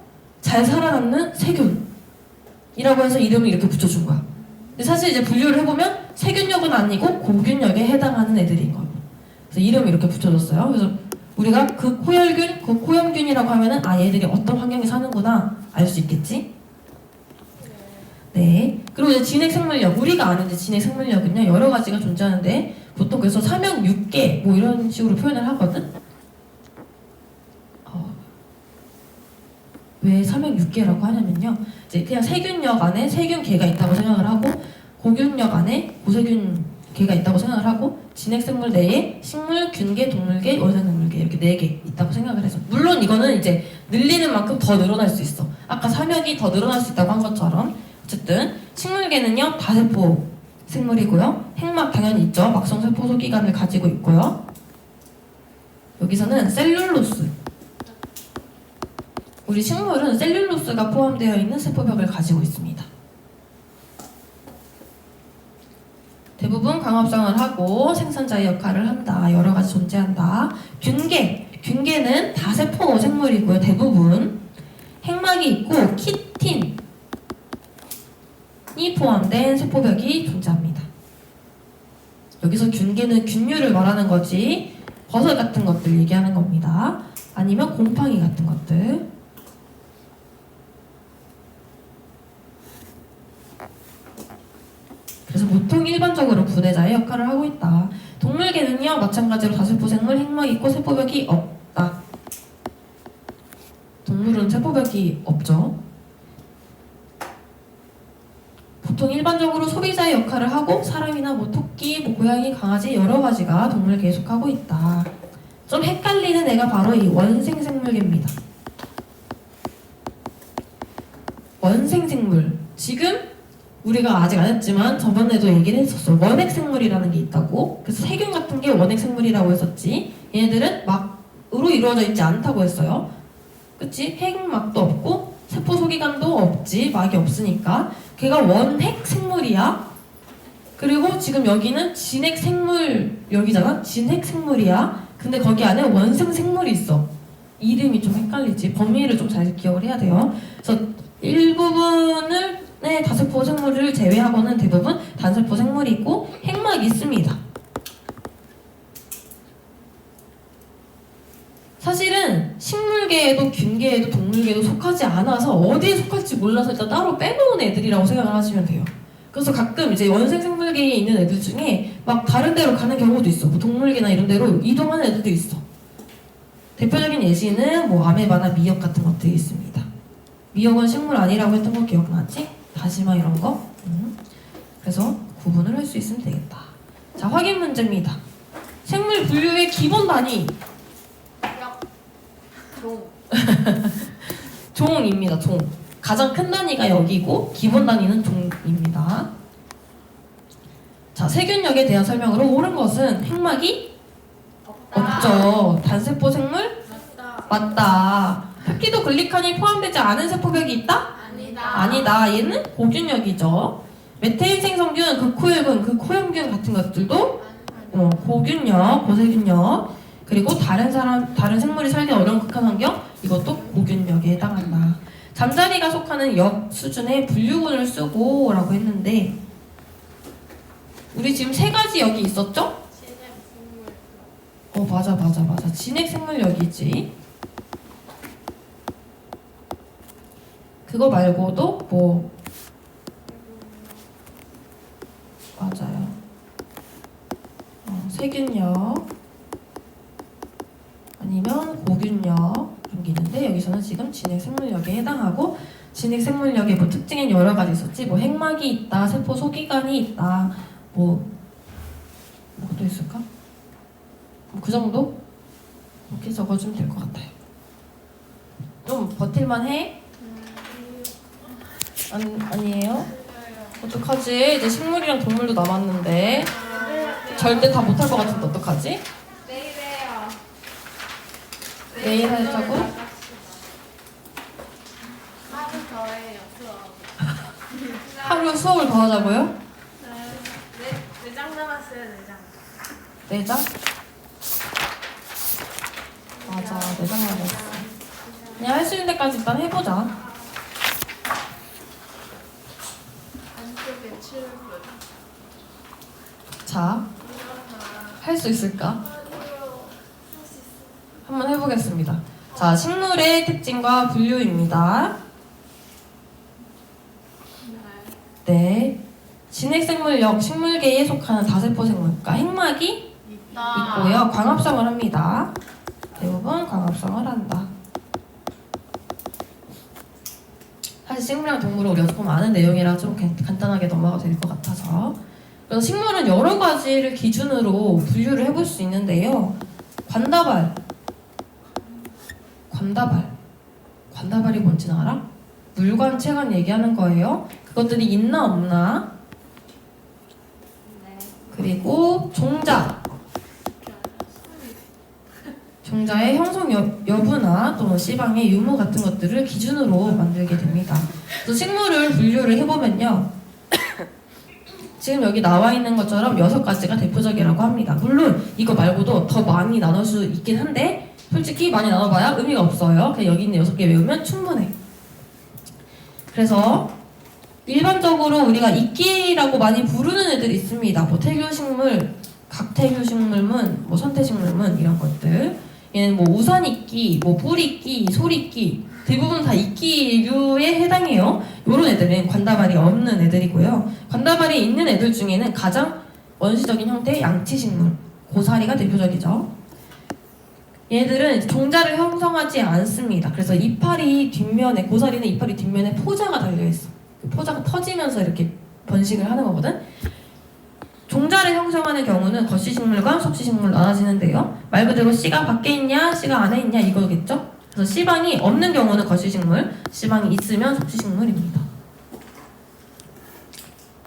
잘 살아남는 세균이라고 해서 이름을 이렇게 붙여준 거야. 근데 사실 이제 분류를 해보면 세균력은 아니고 고균력에 해당하는 애들인 거예요. 그래서 이름을 이렇게 붙여줬어요. 그래서 우리가 극호열균, 극호염균이라고 하면은 얘들이 어떤 환경에 사는구나 알 수 있겠지? 네. 그리고 이제 진핵생물력, 우리가 아는 이제 진핵생물력은요 여러 가지가 존재하는데 보통 그래서 삼역 6개 뭐 이런 식으로 표현을 하거든. 왜 삼역 6개라고 하냐면요, 이제 그냥 세균력 안에 세균계가 있다고 생각을 하고 고균력 안에 고세균계가 있다고 생각을 하고 진핵생물 내에 식물, 균계, 동물계, 원생생물계 이렇게 4개 있다고 생각을 해서, 물론 이거는 이제 늘리는 만큼 더 늘어날 수 있어. 아까 삼역이 더 늘어날 수 있다고 한 것처럼. 어쨌든 식물계는요 다세포 생물이고요. 핵막 당연히 있죠. 막성세포 소기관을 가지고 있고요. 여기서는 셀룰로스, 우리 식물은 셀룰로스가 포함되어 있는 세포벽을 가지고 있습니다. 대부분 광합성을 하고 생산자의 역할을 한다. 여러 가지 존재한다. 균계는 다세포 생물이고요. 대부분 핵막이 있고 키틴이 포함된 세포벽이 존재합니다. 여기서 균계는 균류를 말하는 거지 버섯 같은 것들 얘기하는 겁니다. 아니면 곰팡이 같은 것들. 그래서 보통 일반적으로 분해자의 역할을 하고 있다. 동물계는요 마찬가지로 다세포 생물, 핵막이 있고 세포벽이 없다. 동물은 세포벽이 없죠. 보통 일반적으로 소비자의 역할을 하고 사람이나 뭐 토끼, 뭐 고양이, 강아지 여러 가지가 동물계에 속하고 있다. 좀 헷갈리는 애가 바로 이 원생생물계입니다. 원생생물. 지금 우리가 아직 안 했지만 저번에도 얘기를 했었어. 원핵생물이라는 게 있다고. 그래서 세균 같은 게 원핵생물이라고 했었지. 얘네들은 막으로 이루어져 있지 않다고 했어요. 그치? 핵막도 없고 세포 소기관도 없지. 막이 없으니까. 걔가 원핵생물이야. 그리고 지금 여기는 진핵생물역이잖아. 진핵생물이야. 근데 거기 안에 원생생물이 있어. 이름이 좀 헷갈리지. 범위를 좀 잘 기억을 해야 돼요. 그래서 일부분을 다세포 생물을 제외하고는 대부분 단세포 생물이 있고 핵막이 있습니다. 사실은 식물계에도 균계에도 동물계에도 속하지 않아서 어디에 속할지 몰라서 일단 따로 빼놓은 애들이라고 생각을 하시면 돼요. 그래서 가끔 이제 원생생물계에 있는 애들 중에 막 다른 데로 가는 경우도 있어. 뭐 동물계나 이런 데로 이동하는 애들도 있어. 대표적인 예시는 뭐 아메바나 미역 같은 것들이 있습니다. 미역은 식물 아니라고 했던 거 기억나지? 다시마 이런 거? 그래서 구분을 할 수 있으면 되겠다. 자, 확인 문제입니다. 생물 분류의 기본 단위. 종입니다. 종. 가장 큰 단위가 여기고 기본 단위는 종입니다. 자, 세균력에 대한 설명으로 옳은 것은 핵막이 없죠. 단세포 생물? 맞다. 펩티도글리칸이 포함되지 않은 세포벽이 있다? 아니다. 얘는 고균력이죠. 메테인 생성균, 극호혈균, 극호염균 같은 것들도 고균력, 고세균력. 그리고 다른 생물이 살기 어려운 극한 환경, 이것도 고균력에 해당한다. 잠자리가 속하는 역 수준의 분류군을 쓰고 라고 했는데 우리 지금 세 가지 역이 있었죠? 맞아. 진핵생물역이지. 그거 말고도 뭐 맞아요. 세균력 아니면 고균력 이런 게 있는데 여기서는 지금 진핵생물역에 해당하고 진핵생물역의 뭐 특징은 여러 가지 있었지. 뭐 핵막이 있다, 세포 소기관이 있다, 뭐또 있을까? 뭐 그 정도? 이렇게 적어주면 될 것 같아요. 좀 버틸만 해? 아니에요? 어떡하지? 이제 식물이랑 동물도 남았는데 절대 다 못할 것 같은데 어떡하지? 내일 해요. 내일 하자고? 하루 더 해요. 수업. 하루 수업을 더 하자고요? 내장 남았어요. 내장. 내장? 맞아, 내장 남았어. 그냥 할 수 있는 데까지 일단 해보자. 안쪽에 7분. 자, 할 수 있을까? 한번 해보겠습니다. 자, 식물의 특징과 분류입니다. 네. 진핵생물역, 식물계에 속하는 다세포 생물과 핵막이 있고요. 광합성을 합니다. 대부분 광합성을 한다. 사실 식물이랑 동물은 우리가 조금 아는 내용이라 좀 간단하게 넘어가도 될 것 같아서. 그래서 식물은 여러 가지를 기준으로 분류를 해볼 수 있는데요. 관다발이 뭔지는 알아? 물관, 체관 얘기하는 거예요. 그것들이 있나 없나? 그리고 종자의 형성 여부나 또는 씨방의 유무 같은 것들을 기준으로 만들게 됩니다. 그래서 식물을 분류를 해보면요. 지금 여기 나와 있는 것처럼 6가지가 대표적이라고 합니다. 물론 이거 말고도 더 많이 나눌 수 있긴 한데 솔직히 많이 나눠봐야 의미가 없어요. 그냥 여기 있는 6개 외우면 충분해. 그래서 일반적으로 우리가 이끼라고 많이 부르는 애들이 있습니다. 뭐 태교식물, 각태교식물문, 뭐 선태식물문 이런 것들. 얘는 뭐 우산이끼, 뭐 뿌리끼, 소리끼 대부분 다 이끼류에 해당해요. 요런 애들은 관다발이 없는 애들이고요. 관다발이 있는 애들 중에는 가장 원시적인 형태의 양치식물, 고사리가 대표적이죠. 얘들은 종자를 형성하지 않습니다. 그래서 이파리 뒷면에, 고사리는 이파리 뒷면에 포자가 달려있어. 그 포자가 터지면서 이렇게 번식을 하는 거거든. 종자를 형성하는 경우는 거시식물과 속시식물로 나눠지는데요. 말 그대로 씨가 밖에 있냐, 씨가 안에 있냐 이거겠죠? 그래서 씨방이 없는 경우는 거시식물, 씨방이 있으면 속시식물입니다.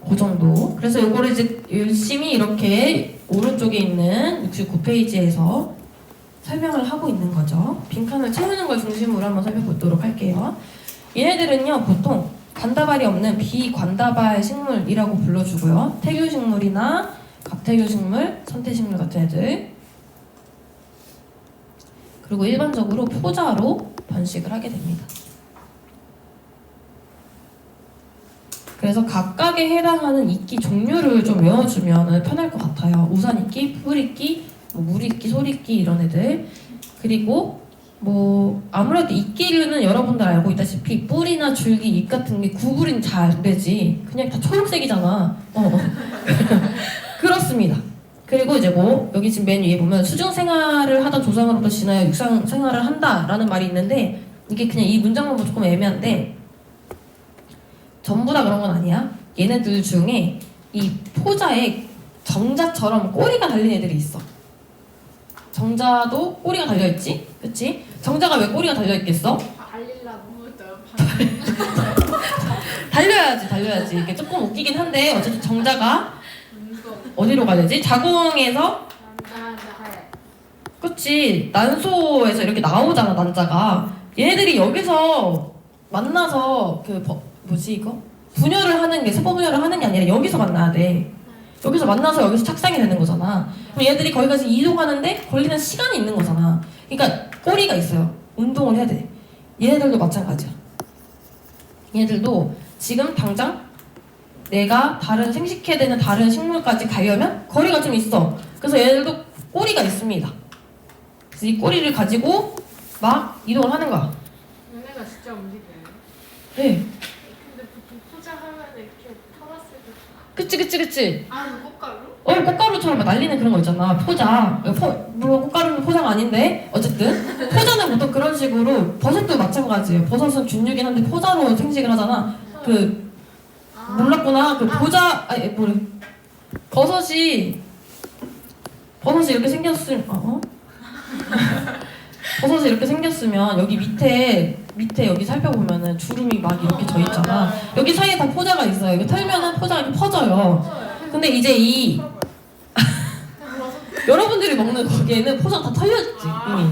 그 정도. 그래서 이거를 이제 열심히 이렇게 오른쪽에 있는 69페이지에서 설명을 하고 있는 거죠. 빈칸을 채우는 걸 중심으로 한번 살펴보도록 할게요. 얘네들은요, 보통 관다발이 없는 비관다발 식물이라고 불러주고요. 태교식물이나 갑태교식물, 선태식물 같은 애들. 그리고 일반적으로 포자로 번식을 하게 됩니다. 그래서 각각에 해당하는 이끼 종류를 좀 외워주면 편할 것 같아요. 우산이끼, 뿌리끼, 뭐 물이끼, 소리끼 이런 애들. 그리고 뭐 아무래도 이끼류는 여러분들 알고 있다시피 뿌리나 줄기, 잎 같은 게 구분이 잘 안 되지. 그냥 다 초록색이잖아. 그렇습니다. 그리고 이제 뭐 여기 지금 맨 위에 보면 수중 생활을 하던 조상으로부터 진화해 육상 생활을 한다라는 말이 있는데 이게 그냥 이 문장만 보면 조금 애매한데 전부 다 그런 건 아니야. 얘네들 중에 이 포자에 정자처럼 꼬리가 달린 애들이 있어. 정자도 꼬리가 달려있지? 그치? 정자가 왜 꼬리가 달려있겠어? 알리려고. 달려야지. 이게 조금 웃기긴 한데 어쨌든 정자가 어디로 가야 되지? 자궁에서 그치 난소에서 이렇게 나오잖아 난자가. 얘네들이 여기서 만나서 그 뭐지 이거? 분열을 하는 게 세포 분열을 하는 게 아니라 여기서 만나야 돼. 여기서 만나서 여기서 착상이 되는 거잖아. 그럼 얘들이 거기까지 이동하는데 걸리는 시간이 있는 거잖아. 그러니까 꼬리가 있어요. 운동을 해야 돼. 얘네들도 마찬가지야. 얘네들도 지금 당장 내가 다른 생식해야 되는 다른 식물까지 가려면 거리가 좀 있어. 그래서 얘네들도 꼬리가 있습니다. 그래서 이 꼬리를 가지고 막 이동을 하는 거야. 얘네가 진짜 움직여요. 네. 근데 보통 포장하면 이렇게 타봤을 때. 그치. 아, 꽃가루? 꽃가루처럼 막 날리는 그런 거 있잖아. 포자. 물론 꽃가루는 포자가 아닌데 어쨌든 포자는 보통 그런 식으로 버섯도 마찬가지예요. 버섯은 균류긴 한데 포자로 생식을 하잖아. 몰랐구나. 버섯이 이렇게 생겼으면 버섯이 이렇게 생겼으면 여기 밑에 여기 살펴보면은 주름이 막 이렇게 져 있잖아. 여기 사이에 다 포자가 있어요. 이거 털면은 포자가 이렇게 퍼져요. 근데 이제 이 여러분들이 먹는 거기에는 포자가 다 털렸지 이미.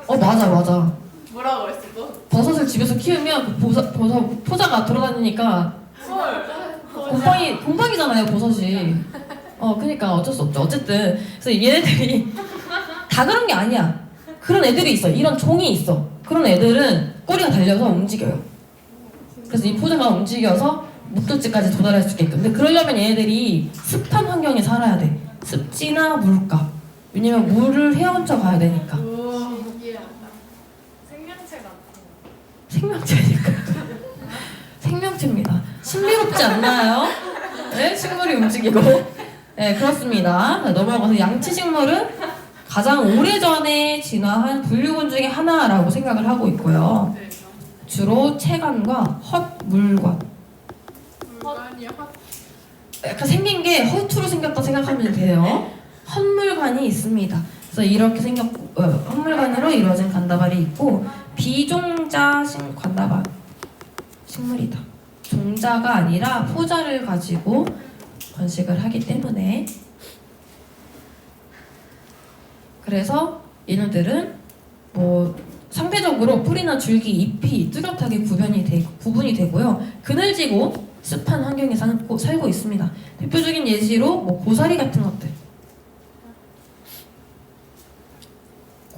맞아. 뭐라고 했어 너? 버섯을 집에서 키우면 그 포자가 돌아다니니까 곰팡이잖아요 버섯이. 그러니까 어쩔 수 없죠. 어쨌든 그래서 얘네들이 다 그런 게 아니야. 그런 애들이 있어. 이런 종이 있어. 그런 애들은 꼬리가 달려서 움직여요. 그래서 이 포자가 움직여서 목적지까지 도달할 수 있게끔. 근데 그러려면 얘네들이 습한 환경에 살아야 돼. 습지나 물가. 왜냐면 물을 헤엄쳐 가야 되니까. 신기하다. 생명체 같아. 생명체니까. 생명체입니다. 신비롭지 않나요? 네, 식물이 움직이고. 네, 그렇습니다. 넘어가서 양치식물은 가장 오래전에 진화한 분류군 중에 하나라고 생각을 하고 있고요. 주로 체관과 헛물관. 물관이요? 약간 생긴 게 허투루 생겼다 생각하면 돼요. 헛물관이 있습니다. 그래서 이렇게 생겼고 헛물관으로 이루어진 관다발이 있고 비종자 관다발 식물이다. 종자가 아니라 포자를 가지고 번식을 하기 때문에 그래서 얘네들은 뭐 상대적으로 뿌리나 줄기, 잎이 뚜렷하게 구분이 되고요. 그늘지고 습한 환경에 살고 있습니다. 대표적인 예시로 뭐 고사리 같은 것들.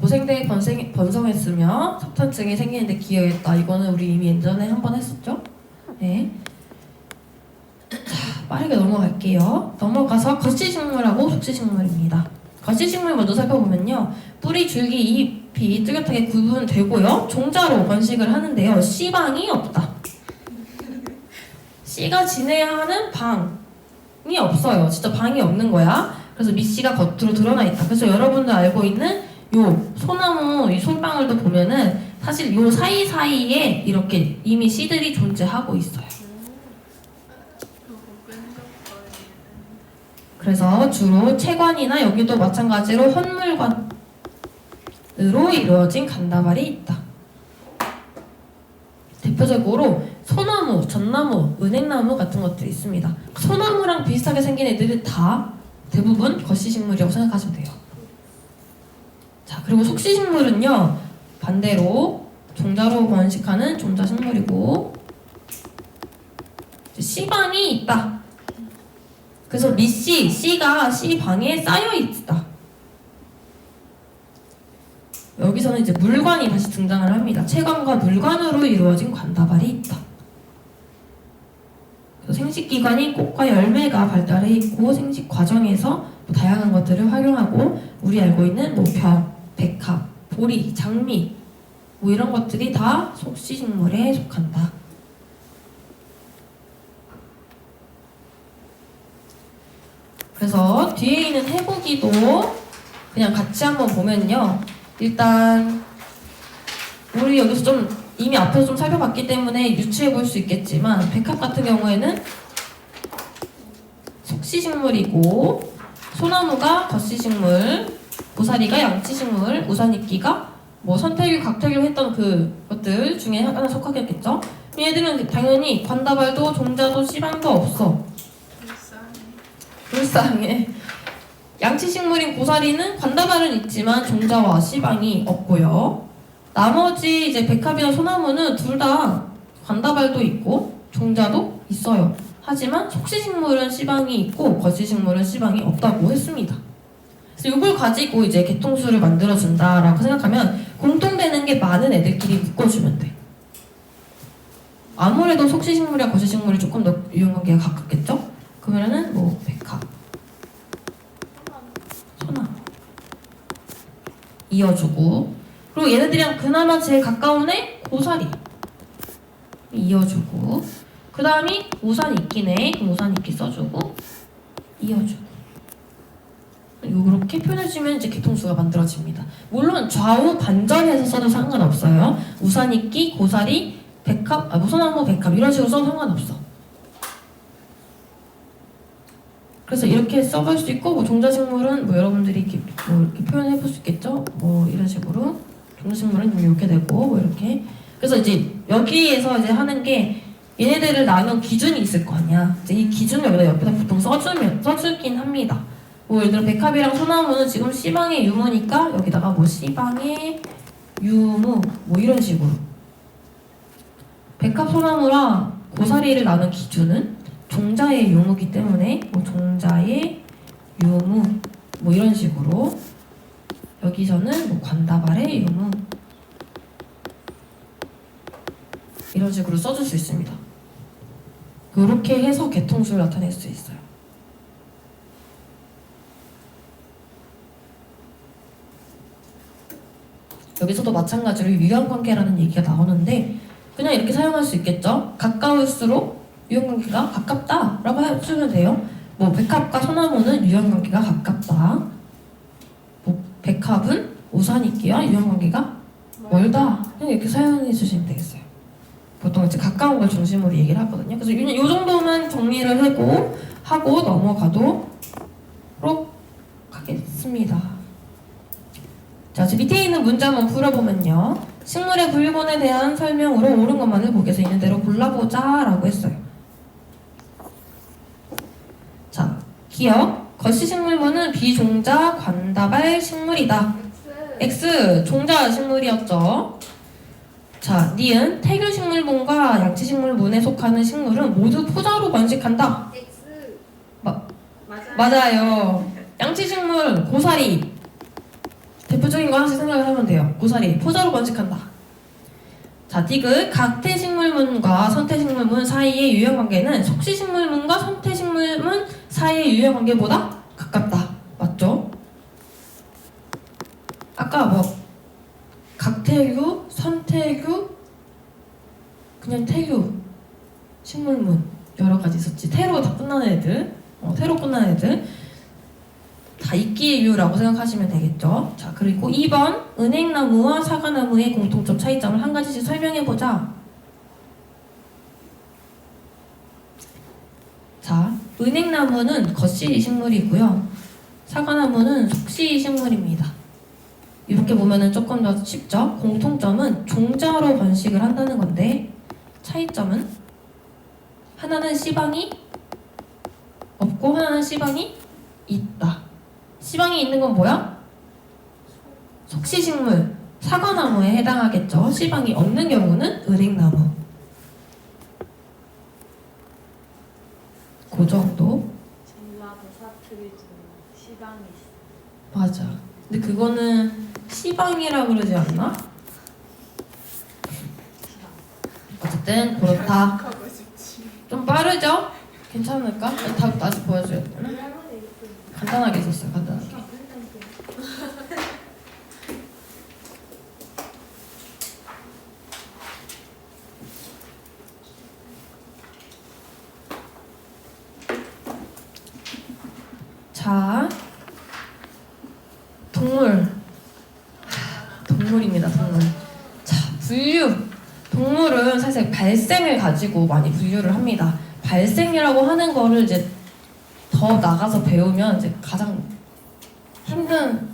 고생대에 번성했으며 석탄증이 생기는데 기여했다. 이거는 우리 이미 예전에 한번 했었죠? 네. 자, 빠르게 넘어갈게요. 넘어가서 거시식물하고 속시식물입니다. 거시식물 먼저 살펴보면요. 뿌리, 줄기, 잎이 뚜렷하게 구분되고요. 종자로 번식을 하는데요. 씨방이 없다. 씨가 지내야 하는 방이 없어요. 진짜 방이 없는 거야. 그래서 밑씨가 겉으로 드러나 있다. 그래서 여러분들 알고 있는 요 소나무 이 솔방울도 보면은 사실 요 사이사이에 이렇게 이미 씨들이 존재하고 있어요. 그래서 주로 채관이나 여기도 마찬가지로 헌물관으로 이루어진 간다발이 있다. 대표적으로 소나무, 전나무, 은행나무 같은 것들이 있습니다. 소나무랑 비슷하게 생긴 애들은 다 대부분 거시식물이라고 생각하시면 돼요. 자, 그리고 속시식물은요, 반대로 종자로 번식하는 종자식물이고 씨방이 있다. 그래서 밑씨, 씨가 씨방에 쌓여 있다. 여기서는 이제 물관이 다시 등장을 합니다. 채관과 물관으로 이루어진 관다발이 있다. 그래서 생식기관이 꽃과 열매가 발달해 있고 생식 과정에서 뭐 다양한 것들을 활용하고 우리 알고 있는 뭐 벼, 백합, 보리, 장미 뭐 이런 것들이 다 속시식물에 속한다. 그래서 뒤에 있는 해보기도 그냥 같이 한번 보면요. 일단 우리 여기서 좀 이미 앞에서 좀 살펴봤기 때문에 유추해 볼 수 있겠지만 백합 같은 경우에는 속시식물이고 소나무가 겉시식물, 고사리가 양치식물, 우산이끼가 뭐 선택류, 각택류 했던 그것들 중에 하나 속하겠죠. 얘들은 당연히 관다발도 종자도 씨방도 없어. 불쌍해. 양치식물인 고사리는 관다발은 있지만 종자와 씨방이 없고요. 나머지 이제 백합이나 소나무는 둘 다 관다발도 있고 종자도 있어요. 하지만 속시식물은 씨방이 있고 거시식물은 씨방이 없다고 했습니다. 그래서 이걸 가지고 이제 개통수를 만들어준다라고 생각하면 공통되는 게 많은 애들끼리 묶어주면 돼. 아무래도 속시식물이랑 거시식물이 조금 더 유형관계가 가깝겠죠? 그러면은 뭐 백합, 소나무 이어주고 그리고 얘네들이랑 그나마 제일 가까운 애 고사리 이어주고 그 다음이 우산이끼네. 그럼 우산이끼 써주고 이어주고 이렇게 표현해주면 이제 개통수가 만들어집니다. 물론 좌우 반전해서 써도 상관없어요. 우산이끼, 고사리, 백합, 소나무, 백합 이런 식으로 써도 상관없어. 그래서 이렇게 써볼 수 있고 뭐 종자식물은 뭐 여러분들이 이렇게 뭐 이렇게 표현해 볼 수 있겠죠. 뭐 이런 식으로 종자식물은 이렇게 되고 뭐 이렇게. 그래서 이제 여기에서 이제 하는 게 얘네들을 나눈 기준이 있을 거 아니야. 이제 이 기준을 여기다 옆에다 보통 써주긴 합니다. 뭐 예를 들어 백합이랑 소나무는 지금 씨방의 유무니까 여기다가 뭐 씨방의 유무 뭐 이런 식으로. 백합, 소나무랑 고사리를 나눈 기준은 종자의 유무기 때문에 뭐 종자의 유무 뭐 이런 식으로 여기서는 뭐 관다발의 유무 이런 식으로 써줄 수 있습니다. 이렇게 해서 개통수를 나타낼 수 있어요. 여기서도 마찬가지로 유형관계라는 얘기가 나오는데 그냥 이렇게 사용할 수 있겠죠. 가까울수록 유형관계가 가깝다라고 해주면 돼요. 뭐 백합과 소나무는 유형관계가 가깝다. 뭐 백합은 우산이끼와 유형관계가 멀다. 그냥 이렇게 사용해 주시면 되겠어요. 보통 이제 가까운 걸 중심으로 얘기를 하거든요. 그래서 이 정도만 정리를 하고 넘어가도록 하겠습니다. 자, 밑에 있는 문제 한번 풀어보면요. 식물의 분류본에 대한 설명으로 옳은 것만을 보기에서 있는 대로 골라보자 라고 했어요. 자, 기억. 거시식물본은 비종자 관다발 식물이다. X 종자 식물이었죠. 자, 니은 태교식물문과 양치식물문에 속하는 식물은 모두 포자로 번식한다. X. 마- 맞아요. 맞아요. 양치식물 고사리 대표적인 거 하나씩 생각을 하면 돼요. 고사리 포자로 번식한다. 자, 디귿 각태식물문과 선태식물문 사이의 유형관계는 속시식물문과 선태식물문 사이의 유형관계보다 가깝다. 맞죠? 아까 뭐 각태교, 선태교, 그냥 태교, 식물문 여러 가지 있었지. 태로 다 끝나는 애들, 태로 끝나는 애들 다 이끼류라고 생각하시면 되겠죠. 자, 그리고 2번 은행나무와 사과나무의 공통점 차이점을 한 가지씩 설명해보자. 자, 은행나무는 겉씨 식물이고요. 사과나무는 속씨 식물입니다. 이렇게 보면은 조금 더 쉽죠? 공통점은 종자로 번식을 한다는 건데 차이점은 하나는 씨방이 없고 하나는 씨방이 있다. 씨방이 있는 건 뭐야? 속시식물, 사과나무에 해당하겠죠. 씨방이 없는 경우는 은행나무. 그 정도? 전라도 사투리 중에 시방이 있어. 맞아. 근데 그거는 씨방이라 그러지 않나? 어쨌든 그렇다. 하고 싶지. 좀 빠르죠? 괜찮을까? 답 다시 보여줘야 되나? 간단하게 썼어요. 간단하게. 자, 동물입니다. 동물. 자, 분류. 동물은 사실 발생을 가지고 많이 분류를 합니다. 발생이라고 하는 거를 이제 더 나가서 배우면 이제 가장 힘든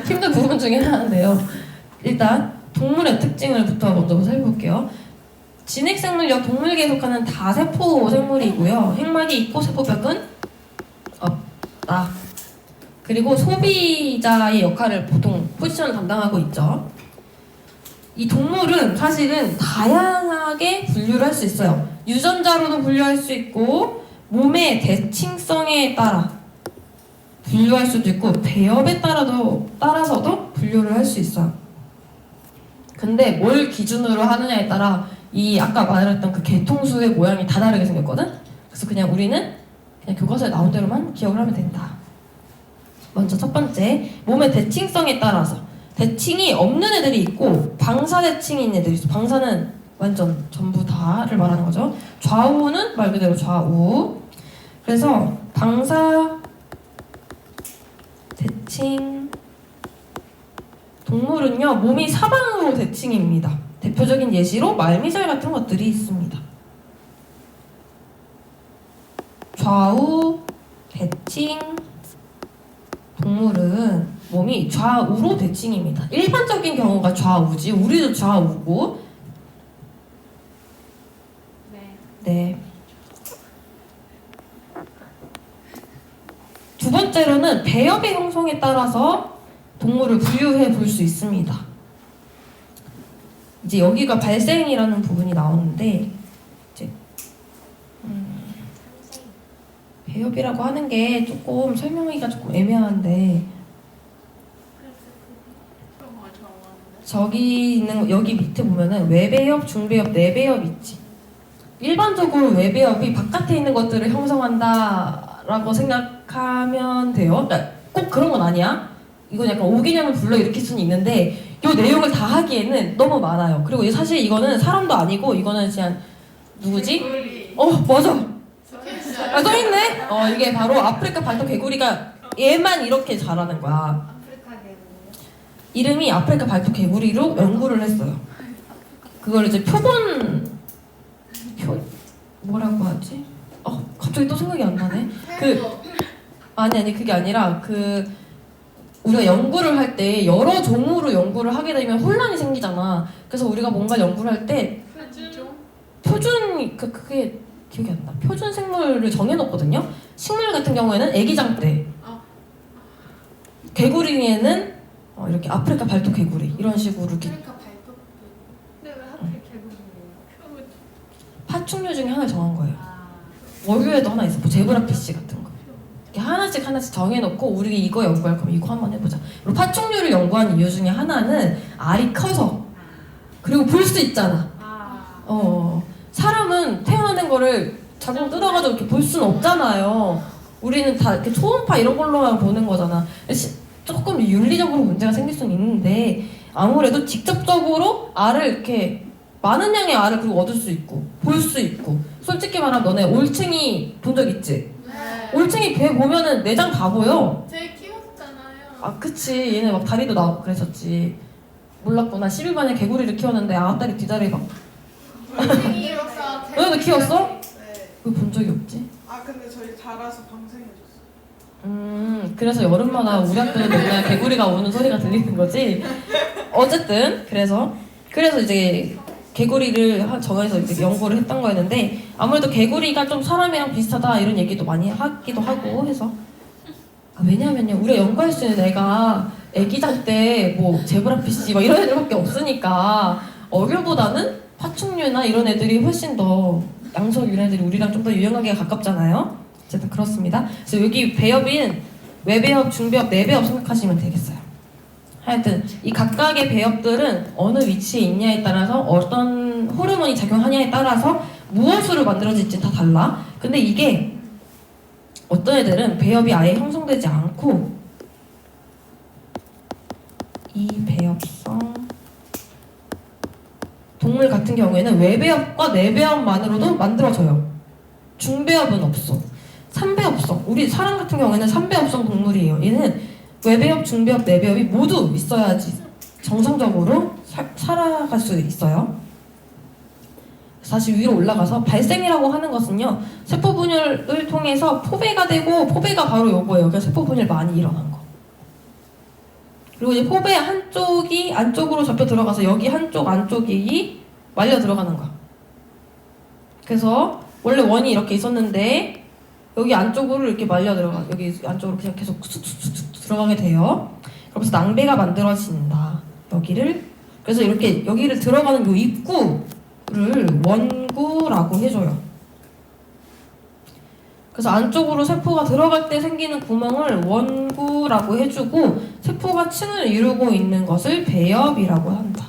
힘든 부분 중에 하나인데요. 일단 동물의 특징을부터 먼저 살펴볼게요. 진핵생물역 동물계에 속하는 다세포 생물이고요. 핵막이 있고 세포벽은 없다. 그리고 소비자의 역할을 보통 포지션을 담당하고 있죠. 이 동물은 사실은 다양하게 분류를 할 수 있어요. 유전자로도 분류할 수 있고 몸의 대칭성에 따라 분류할 수도 있고 배엽에 따라서도 분류를 할 수 있어요. 근데 뭘 기준으로 하느냐에 따라 이 아까 말했던 그 개통수의 모양이 다 다르게 생겼거든? 그래서 그냥 우리는 그냥 교과서에 나온 대로만 기억을 하면 된다. 먼저 첫 번째, 몸의 대칭성에 따라서 대칭이 없는 애들이 있고 방사대칭이 있는 애들이 있어. 방사는 완전 전부 다를 말하는 거죠. 좌우는 말 그대로 좌우. 그래서 방사 대칭 동물은요 몸이 사방으로 대칭입니다. 대표적인 예시로 말미잘 같은 것들이 있습니다. 좌우 대칭 동물은 몸이 좌우로 대칭입니다. 일반적인 경우가 좌우지. 우리도 좌우고. 네. 두 번째로는 배엽의 형성에 따라서 동물을 분류해 볼 수 있습니다. 이제 여기가 발생이라는 부분이 나오는데 이제 배엽이라고 하는 게 조금 설명하기가 조금 애매한데 저기 있는 여기 밑에 보면은 외배엽, 중배엽, 내배엽 있지. 일반적으로 외배엽이 바깥에 있는 것들을 형성한다라고 생각하면 돼요. 그러니까 꼭 그런 건 아니야. 이건 약간 오개념을 불러일으킬 수는 있는데 이 내용을 다 하기에는 너무 많아요. 그리고 사실 이거는 사람도 아니고 이거는 그냥 누구지? 맞아. 써있네? 이게 바로 아프리카 발톱 개구리가 얘만 이렇게 자라는 거야. 아프리카 개구리. 이름이 아프리카 발톱 개구리로 연구를 했어요. 그걸 이제 뭐라고 하지? 갑자기 또 생각이 안 나네. 아니 그게 아니라 우리가 연구를 할 때 여러 종으로 연구를 하게 되면 혼란이 생기잖아. 그래서 우리가 뭔가 연구를 할 때 표준 그게 기억이 안 나. 표준 생물을 정해놓거든요. 식물 같은 경우에는 애기장 때 개구리에는 이렇게 아프리카 발톱 개구리 이런 식으로 이렇게 그러니까 발톱. 근데 왜 하필 개구리예요? 파충류 중에 하나를 정한 거예요. 아. 월요에도 하나 있어. 뭐 제브라피쉬 같은 거. 이렇게 하나씩 정해놓고 우리 이거 연구할 거면 이거 한번 해보자. 그리고 파충류를 연구하는 이유 중에 하나는 알이 커서 그리고 볼 수 있잖아. 사람은 태어나는 거를 자궁 뜯어가지고 이렇게 볼 수는 없잖아요. 우리는 다 이렇게 초음파 이런 걸로만 보는 거잖아. 조금 윤리적으로 문제가 생길 수는 있는데 아무래도 직접적으로 알을 이렇게 많은 양의 알을 그리고 얻을 수 있고 볼 수 있고 솔직히 말하면 너네 올챙이 본 적 있지? 네. 올챙이 배 보면은 내장 다 보여. 제일 키웠잖아요. 아 그치 얘네 막 다리도 나오고 그랬었지. 몰랐구나. 10일 만에 개구리를 키웠는데 앞다리 뒷다리 막 올챙이로서 너네도 키웠어? 네. 왜 본 적이 없지? 아 근데 저희 자라서 방생해줬어요. 그래서 여름마다 우리 학교는 맨날 개구리가 우는 소리가 들리는 거지. 어쨌든 그래서 이제 개구리를 정해서 이제 연구를 했던 거였는데 아무래도 개구리가 좀 사람이랑 비슷하다 이런 얘기도 많이 하기도 하고 해서 왜냐면요 우리가 연구할 수 있는 애가 애기장 때 뭐 제브라피쉬 막 이런 애들밖에 없으니까 어류보다는 파충류나 이런 애들이 훨씬 더 양서 이런 애들이 우리랑 좀 더 유형하기가 가깝잖아요. 어쨌든 그렇습니다. 그래서 여기 배엽인 외배엽, 중배엽, 내배엽 생각하시면 되겠어요. 하여튼 이 각각의 배엽들은 어느 위치에 있냐에 따라서 어떤 호르몬이 작용하냐에 따라서 무엇으로 만들어질지 다 달라. 근데 이게 어떤 애들은 배엽이 아예 형성되지 않고 이 배엽성 동물 같은 경우에는 외배엽과 내배엽만으로도 만들어져요. 중배엽은 없어. 삼배엽성. 우리 사람 같은 경우에는 삼배엽성 동물이에요. 얘는 외배엽, 중배엽, 내배엽이 모두 있어야지 정상적으로 살아갈 수 있어요. 다시 위로 올라가서 발생이라고 하는 것은요 세포 분열을 통해서 포배가 되고 포배가 바로 요거예요. 그래서 세포 분열 많이 일어난 거. 그리고 이제 포배 한쪽이 안쪽으로 접혀 들어가서 여기 한쪽 안쪽이 말려 들어가는 거야. 그래서 원래 원이 이렇게 있었는데 여기 안쪽으로 이렇게 말려 들어가. 여기 안쪽으로 그냥 계속 쑥쑥쑥 들어가게 돼요. 그러면서 낭배가 만들어진다. 여기를. 그래서 이렇게 여기를 들어가는 요 입구를 원구라고 해줘요. 그래서 안쪽으로 세포가 들어갈 때 생기는 구멍을 원구라고 해주고 세포가 층을 이루고 있는 것을 배엽이라고 한다.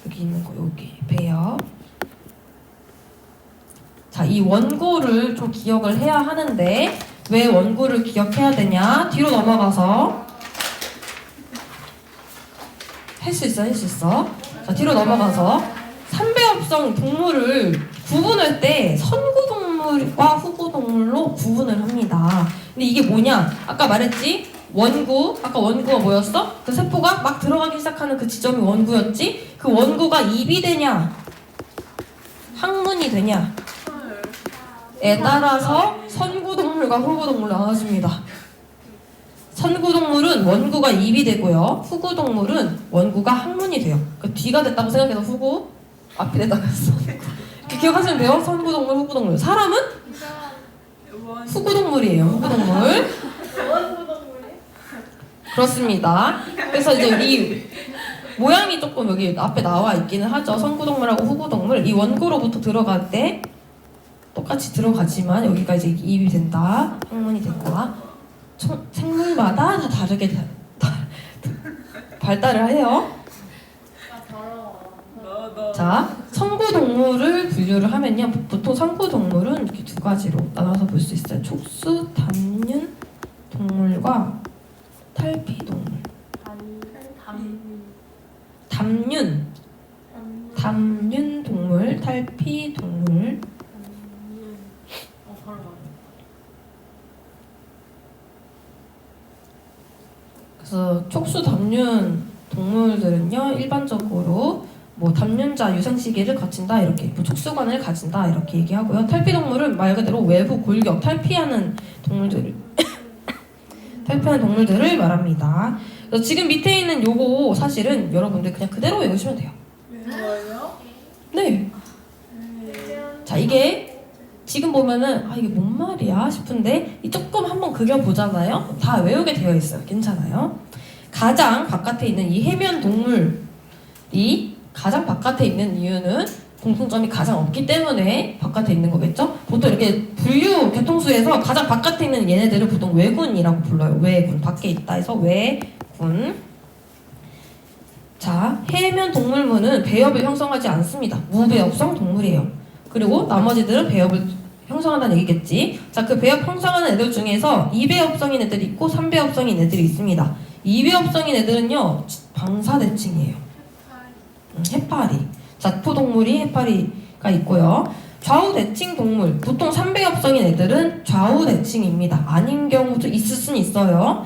여기 있는 거 여기 배엽. 자, 이 원구를 좀 기억을 해야 하는데 왜 원구를 기억해야 되냐? 뒤로 넘어가서 할 수 있어. 자, 뒤로 넘어가서 삼배엽성 동물을 구분할 때 선구동물과 후구동물로 구분을 합니다. 근데 이게 뭐냐? 아까 말했지? 원구. 아까 원구가 뭐였어? 그 세포가 막 들어가기 시작하는 그 지점이 원구였지? 그 원구가 입이 되냐? 항문이 되냐? 에 따라서 선구동물과 후구동물로 나눠집니다. 선구동물은 원구가 입이 되고요. 후구동물은 원구가 항문이 돼요. 그 뒤가 됐다고 생각해서 후구, 앞이 됐다고 해서 선구. 이렇게 기억하시면 돼요. 선구동물, 후구동물. 사람은 후구동물이에요. 후구동물. 그렇습니다. 그래서 이제 이 모양이 조금 여기 앞에 나와 있기는 하죠. 선구동물하고 후구동물. 이 원구로부터 들어갈 때 똑같이 들어가지만 여기가 이제 입이 된다, 항문이 된다. 생물마다 다 다르게 발달을 해요. 자, 선구동물을 분류를 하면요, 보통 선구동물은 이렇게 두 가지로 나눠서 볼 수 있어요. 촉수 담륜 동물과 탈피 동물. 담륜 동물, 탈피 동물. 그래서 촉수 담륜 동물들은요 일반적으로 뭐 담륜자 유생시기를 거친다 이렇게 뭐 촉수관을 가진다 이렇게 얘기하고요. 탈피 동물은 말 그대로 외부 골격 탈피하는 동물들을 말합니다. 그래서 지금 밑에 있는 요거 사실은 여러분들 그냥 그대로 외우시면 돼요. 뭐예요? 네. 자, 이게 지금 보면은 이게 뭔 말이야 싶은데 조금 한번 그려보잖아요. 다 외우게 되어 있어요. 괜찮아요. 가장 바깥에 있는 이 해면 동물이 가장 바깥에 있는 이유는 공통점이 가장 없기 때문에 바깥에 있는 거겠죠? 보통 이렇게 분류 교통수에서 가장 바깥에 있는 얘네들을 보통 외군이라고 불러요. 외군. 밖에 있다 해서 외군. 자, 해면 동물문은 배엽을 형성하지 않습니다. 무배엽성 동물이에요. 그리고 나머지들은 배엽을 형성한다는 얘기겠지. 자, 그 배엽 형성하는 애들 중에서 2배엽성인 애들이 있고 3배엽성인 애들이 있습니다. 2배엽성인 애들은요, 방사대칭이에요. 해파리. 자포동물이 해파리가 있고요. 좌우대칭 동물. 보통 3배엽성인 애들은 좌우대칭입니다. 아닌 경우도 있을 수는 있어요.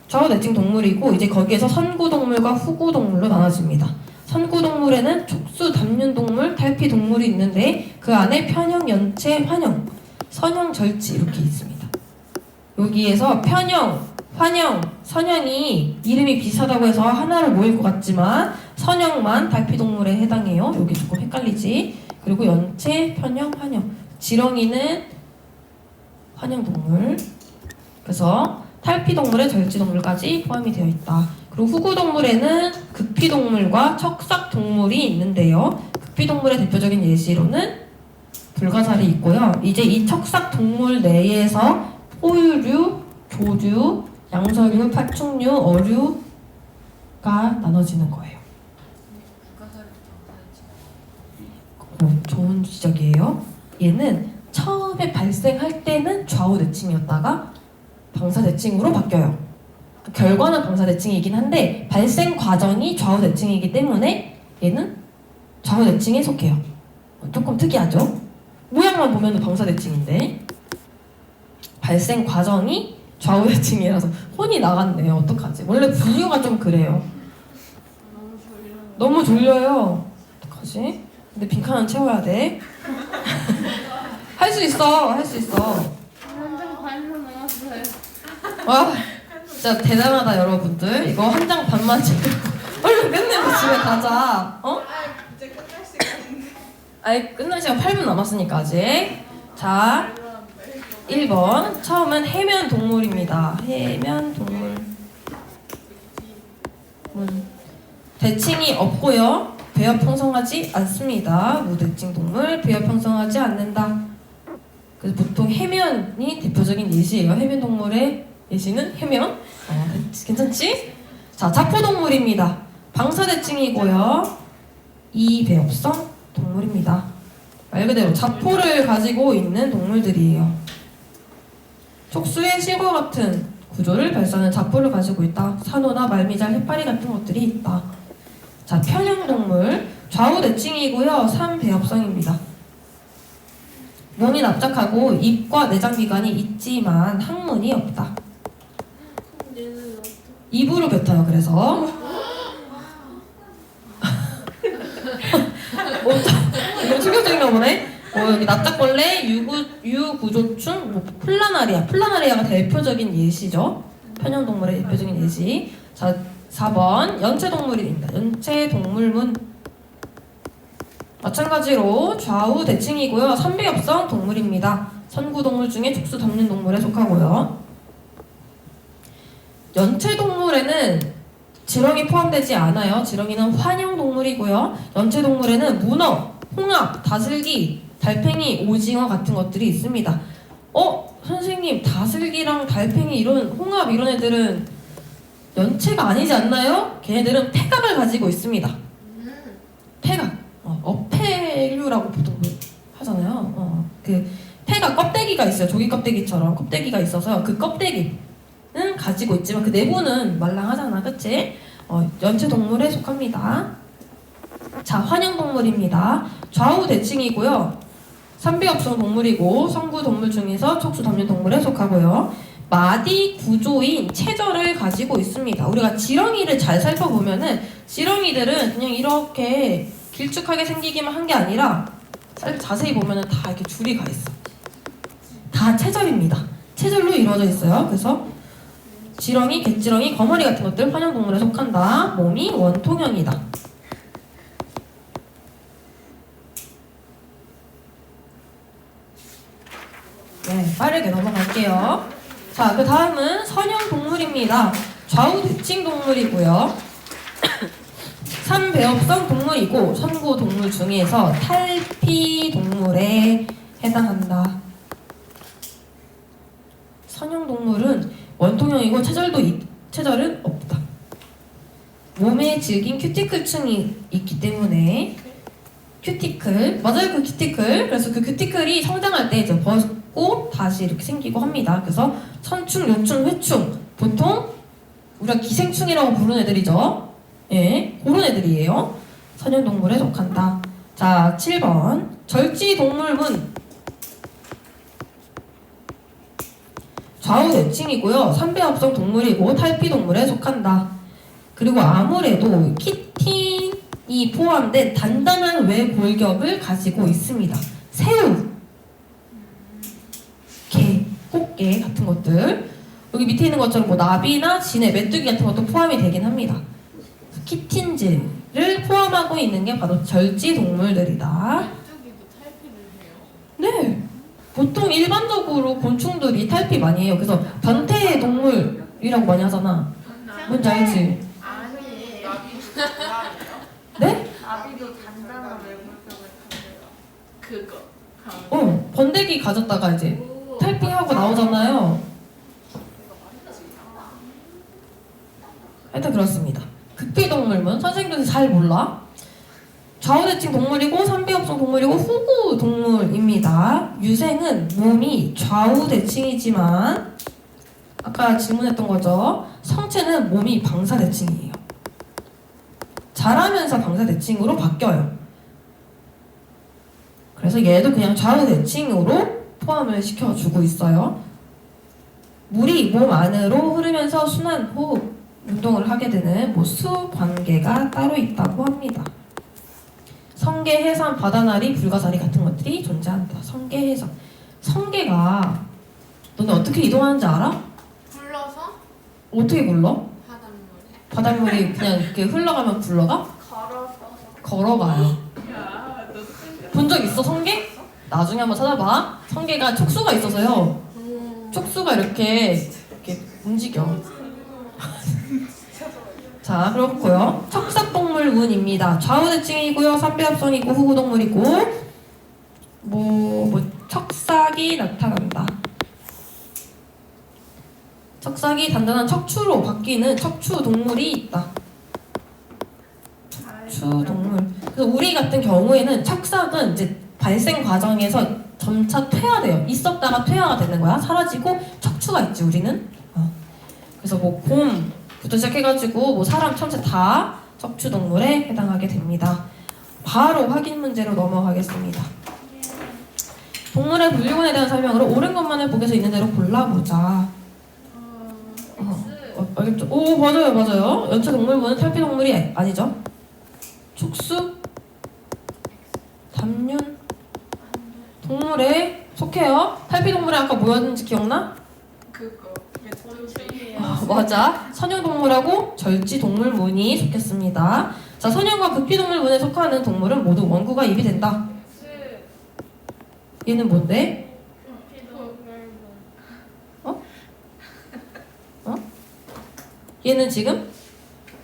좌우대칭 동물이고 이제 거기에서 선구동물과 후구동물로 나눠집니다. 선구동물에는 촉수, 담륜동물, 탈피동물이 있는데 그 안에 편형, 연체, 환형, 선형, 절지 이렇게 있습니다. 여기에서 편형, 환형, 선형이 이름이 비슷하다고 해서 하나로 모일 것 같지만 선형만 달피동물에 해당해요. 여기 조금 헷갈리지. 그리고 연체, 편형, 환형. 지렁이는 환형동물. 그래서 탈피동물에 절지동물까지 포함이 되어 있다. 그리고 후구동물에는 극피동물과 척삭동물이 있는데요. 극피동물의 대표적인 예시로는 불가사리 있고요. 이제 이 척삭동물 내에서 포유류, 조류, 양서류, 파충류, 어류가 나눠지는 거예요. 좋은 지적이에요. 얘는 처음에 발생할 때는 좌우대칭이었다가 방사대칭으로 바뀌어요. 결과는 방사대칭이긴 한데 발생 과정이 좌우대칭이기 때문에 얘는 좌우대칭에 속해요. 조금 특이하죠? 모양만 보면 방사대칭인데 발생 과정이 좌우대칭이라서 혼이 나갔네요. 어떡하지? 원래 분류가 좀 그래요. 너무 졸려요. 어떡하지? 근데 빈칸은 채워야 돼. 할 수 있어. 할 수 있어. 완전 반만 남았어요. 와, 진짜 대단하다 여러분들. 이거 한 장 반만 찍고 얼른 끝내고 집에 가자. 어? 이제 끝날 시간인데. 아이 끝날 시간 8분 남았으니까 아직. 자, 1번 처음은 해면 동물입니다. 해면 동물. 대칭이 없고요. 배엽 형성하지 않습니다. 무대칭 동물 배엽 형성하지 않는다. 그래서 보통 해면이 대표적인 예시예요. 해면 동물의 예시는 해면. 괜찮지? 자, 자포동물입니다. 방사대칭이고요. 이배엽성 동물입니다. 말 그대로 자포를 가지고 있는 동물들이에요. 촉수의 실과 같은 구조를 발산하는 자포를 가지고 있다. 산호나 말미잘, 해파리 같은 것들이 있다. 자, 편형동물 좌우대칭이고요. 3배엽성입니다. 몸이 납작하고 입과 내장기관이 있지만 항문이 없다. 입으로 뱉어요. 그래서 이거 충격적인가 보네. 여기 납작벌레, 유구조충, 플라나리아가 대표적인 예시죠. 편형동물의 대표적인 예시. 자, 4번 연체동물입니다. 연체동물문 마찬가지로 좌우 대칭이고요. 3배엽성 동물입니다. 선구동물 중에 촉수 담는 동물에 속하고요. 연체동물에는 지렁이 포함되지 않아요. 지렁이는 환형동물이고요. 연체동물에는 문어, 홍합, 다슬기, 달팽이, 오징어 같은 것들이 있습니다. 선생님, 다슬기랑 달팽이 이런 홍합 이런 애들은 연체가 아니지 않나요? 걔네들은 태각을 가지고 있습니다. 태각. 어패류라고 보통 하잖아요. 그 태각 껍데기가 있어요. 조개 껍데기처럼 껍데기가 있어서 그 껍데기는 가지고 있지만 그 내부는 말랑하잖아, 그치? 연체 동물에 속합니다. 자, 환형동물입니다. 좌우 대칭이고요. 3배엽성 동물이고 성구 동물 중에서 촉수 담는 동물에 속하고요. 마디 구조인 체절을 가지고 있습니다. 우리가 지렁이를 잘 살펴보면은 지렁이들은 그냥 이렇게 길쭉하게 생기기만 한 게 아니라 자세히 보면은 다 이렇게 줄이 가 있어. 다 체절입니다. 체절로 이루어져 있어요. 그래서 지렁이, 갯지렁이, 거머리 같은 것들 환형동물에 속한다. 몸이 원통형이다. 네, 빠르게 넘어갈게요. 자, 그 다음은 선형 동물입니다. 좌우 대칭 동물이고요. 3배업성 동물이고 선구 동물 중에서 탈피 동물에 해당한다. 선형 동물은 원통형이고 체절은 없다. 몸에 질긴 큐티클층이 있기 때문에 큐티클, 맞아요, 그 큐티클. 그래서 그 큐티클이 성장할 때 이제 벗고 다시 이렇게 생기고 합니다. 그래서 선충, 요충, 회충, 보통 우리가 기생충이라고 부르는 애들이죠. 예, 그런 애들이에요. 선형 동물에 속한다. 자, 7번 절지 동물문 좌우 대칭이고요. 3배합성 동물이고 탈피 동물에 속한다. 그리고 아무래도 키틴이 포함된 단단한 외골격을 가지고 있습니다. 새우, 개, 꽃게 같은 것들, 여기 밑에 있는 것처럼 뭐 나비나 진해, 메뚜기 같은 것도 포함이 되긴 합니다. 키틴즈를 포함하고 있는 게 바로 절지 동물들이다. 메뚜기도 탈피를 해요? 네, 보통 일반적으로 곤충들이 탈피 많이 해요. 그래서 변태 동물이라고 많이 하잖아. 뭔지 알지? 아니에요. 네? 나비도 단단한 외골격을 가져요. 그거. 번데기 가졌다가 이제 탈피하고 나오잖아요. 하여튼 그렇습니다. 극피동물문 선생님들은 잘 몰라. 좌우대칭 동물이고 3배업성 동물이고 후구 동물입니다. 유생은 몸이 좌우대칭이지만 아까 질문했던 거죠. 성체는 몸이 방사대칭이에요. 자라면서 방사대칭으로 바뀌어요. 그래서 얘도 그냥 좌우대칭으로 포함을 시켜주고 있어요. 물이 몸 안으로 흐르면서 순환 호흡 운동을 하게 되는 수 관계가 따로 있다고 합니다. 성게, 해삼, 바다나리, 불가사리 같은 것들이 존재한다. 성게, 해삼. 성게가 너네 어떻게 이동하는지 알아? 불러서 어떻게 굴러? 바닷물에. 바닷물이 그냥 이렇게 흘러가면 굴러가? 걸어서. 걸어가요. 야, 너도 생겨. 본 적 있어, 성게? 나중에 한번 찾아봐. 성게가 촉수가 있어서요. 촉수가 이렇게 움직여. 자, 그렇고요. 척삭동물문입니다. 좌우대칭이고요. 3배합성이고 후구동물이고 척삭이 나타난다. 척삭이 단단한 척추로 바뀌는 척추동물이 있다. 척추동물. 그래서 우리 같은 경우에는 척삭은 이제 발생 과정에서 점차 퇴화돼요. 있었다가 퇴화가 되는 거야. 사라지고 척추가 있지, 우리는. 그래서 곰부터 시작해가지고 사람, 천체 다 척추동물에 해당하게 됩니다. 바로 확인 문제로 넘어가겠습니다. 동물의 분류군에 대한 설명으로 옳은 것만을 보기에서 있는 대로 골라보자. 알겠죠? 오, 맞아요. 연체 동물군은 탈피 동물이 아니죠? 촉수, 담륜, 동물에 속해요. 탈피 동물에 아까 뭐였는지 기억나? 그거. 맞아. 선형동물하고 절지동물문이 속했습니다. 자, 선형과 극피동물문에 속하는 동물은 모두 원구가 입이 된다. 얘는 뭔데? 얘는 지금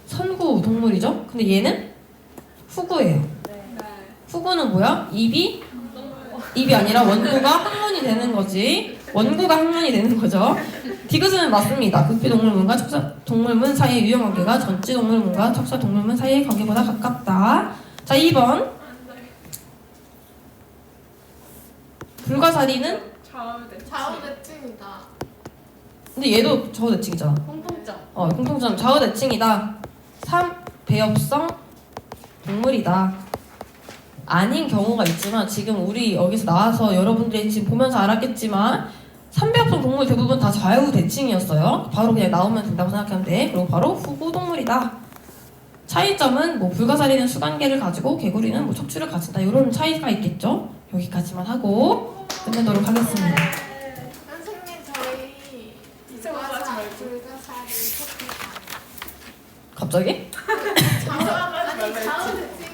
선구 동물이죠? 근데 얘는 후구예요. 후구는 뭐야? 입이 아니라 원구가 항문이 되는 거지. 원구가 항문이 되는 거죠. 디귿은 맞습니다. 극피동물문과 척삭동물문 사이의 유형관계가 전지동물문과 척삭동물문 사이의 관계보다 가깝다. 자, 2번. 불가사리는? 좌우대칭이다. 근데 얘도 좌우대칭이잖아. 공통점. 공통점 좌우대칭이다. 3. 배엽성 동물이다. 아닌 경우가 있지만 지금 우리 여기서 나와서 여러분들이 지금 보면서 알았겠지만 3배합성 동물 대부분 다 좌우대칭이었어요. 바로 그냥 나오면 된다고 생각하면 돼. 그리고 바로 후구동물이다. 차이점은 불가사리는 수관계를 가지고 개구리는 척추를 가진다. 이런 차이가 있겠죠. 여기까지만 하고 끝내도록 하겠습니다. 선생님 저희 불가사리 갑자기? 좌우대칭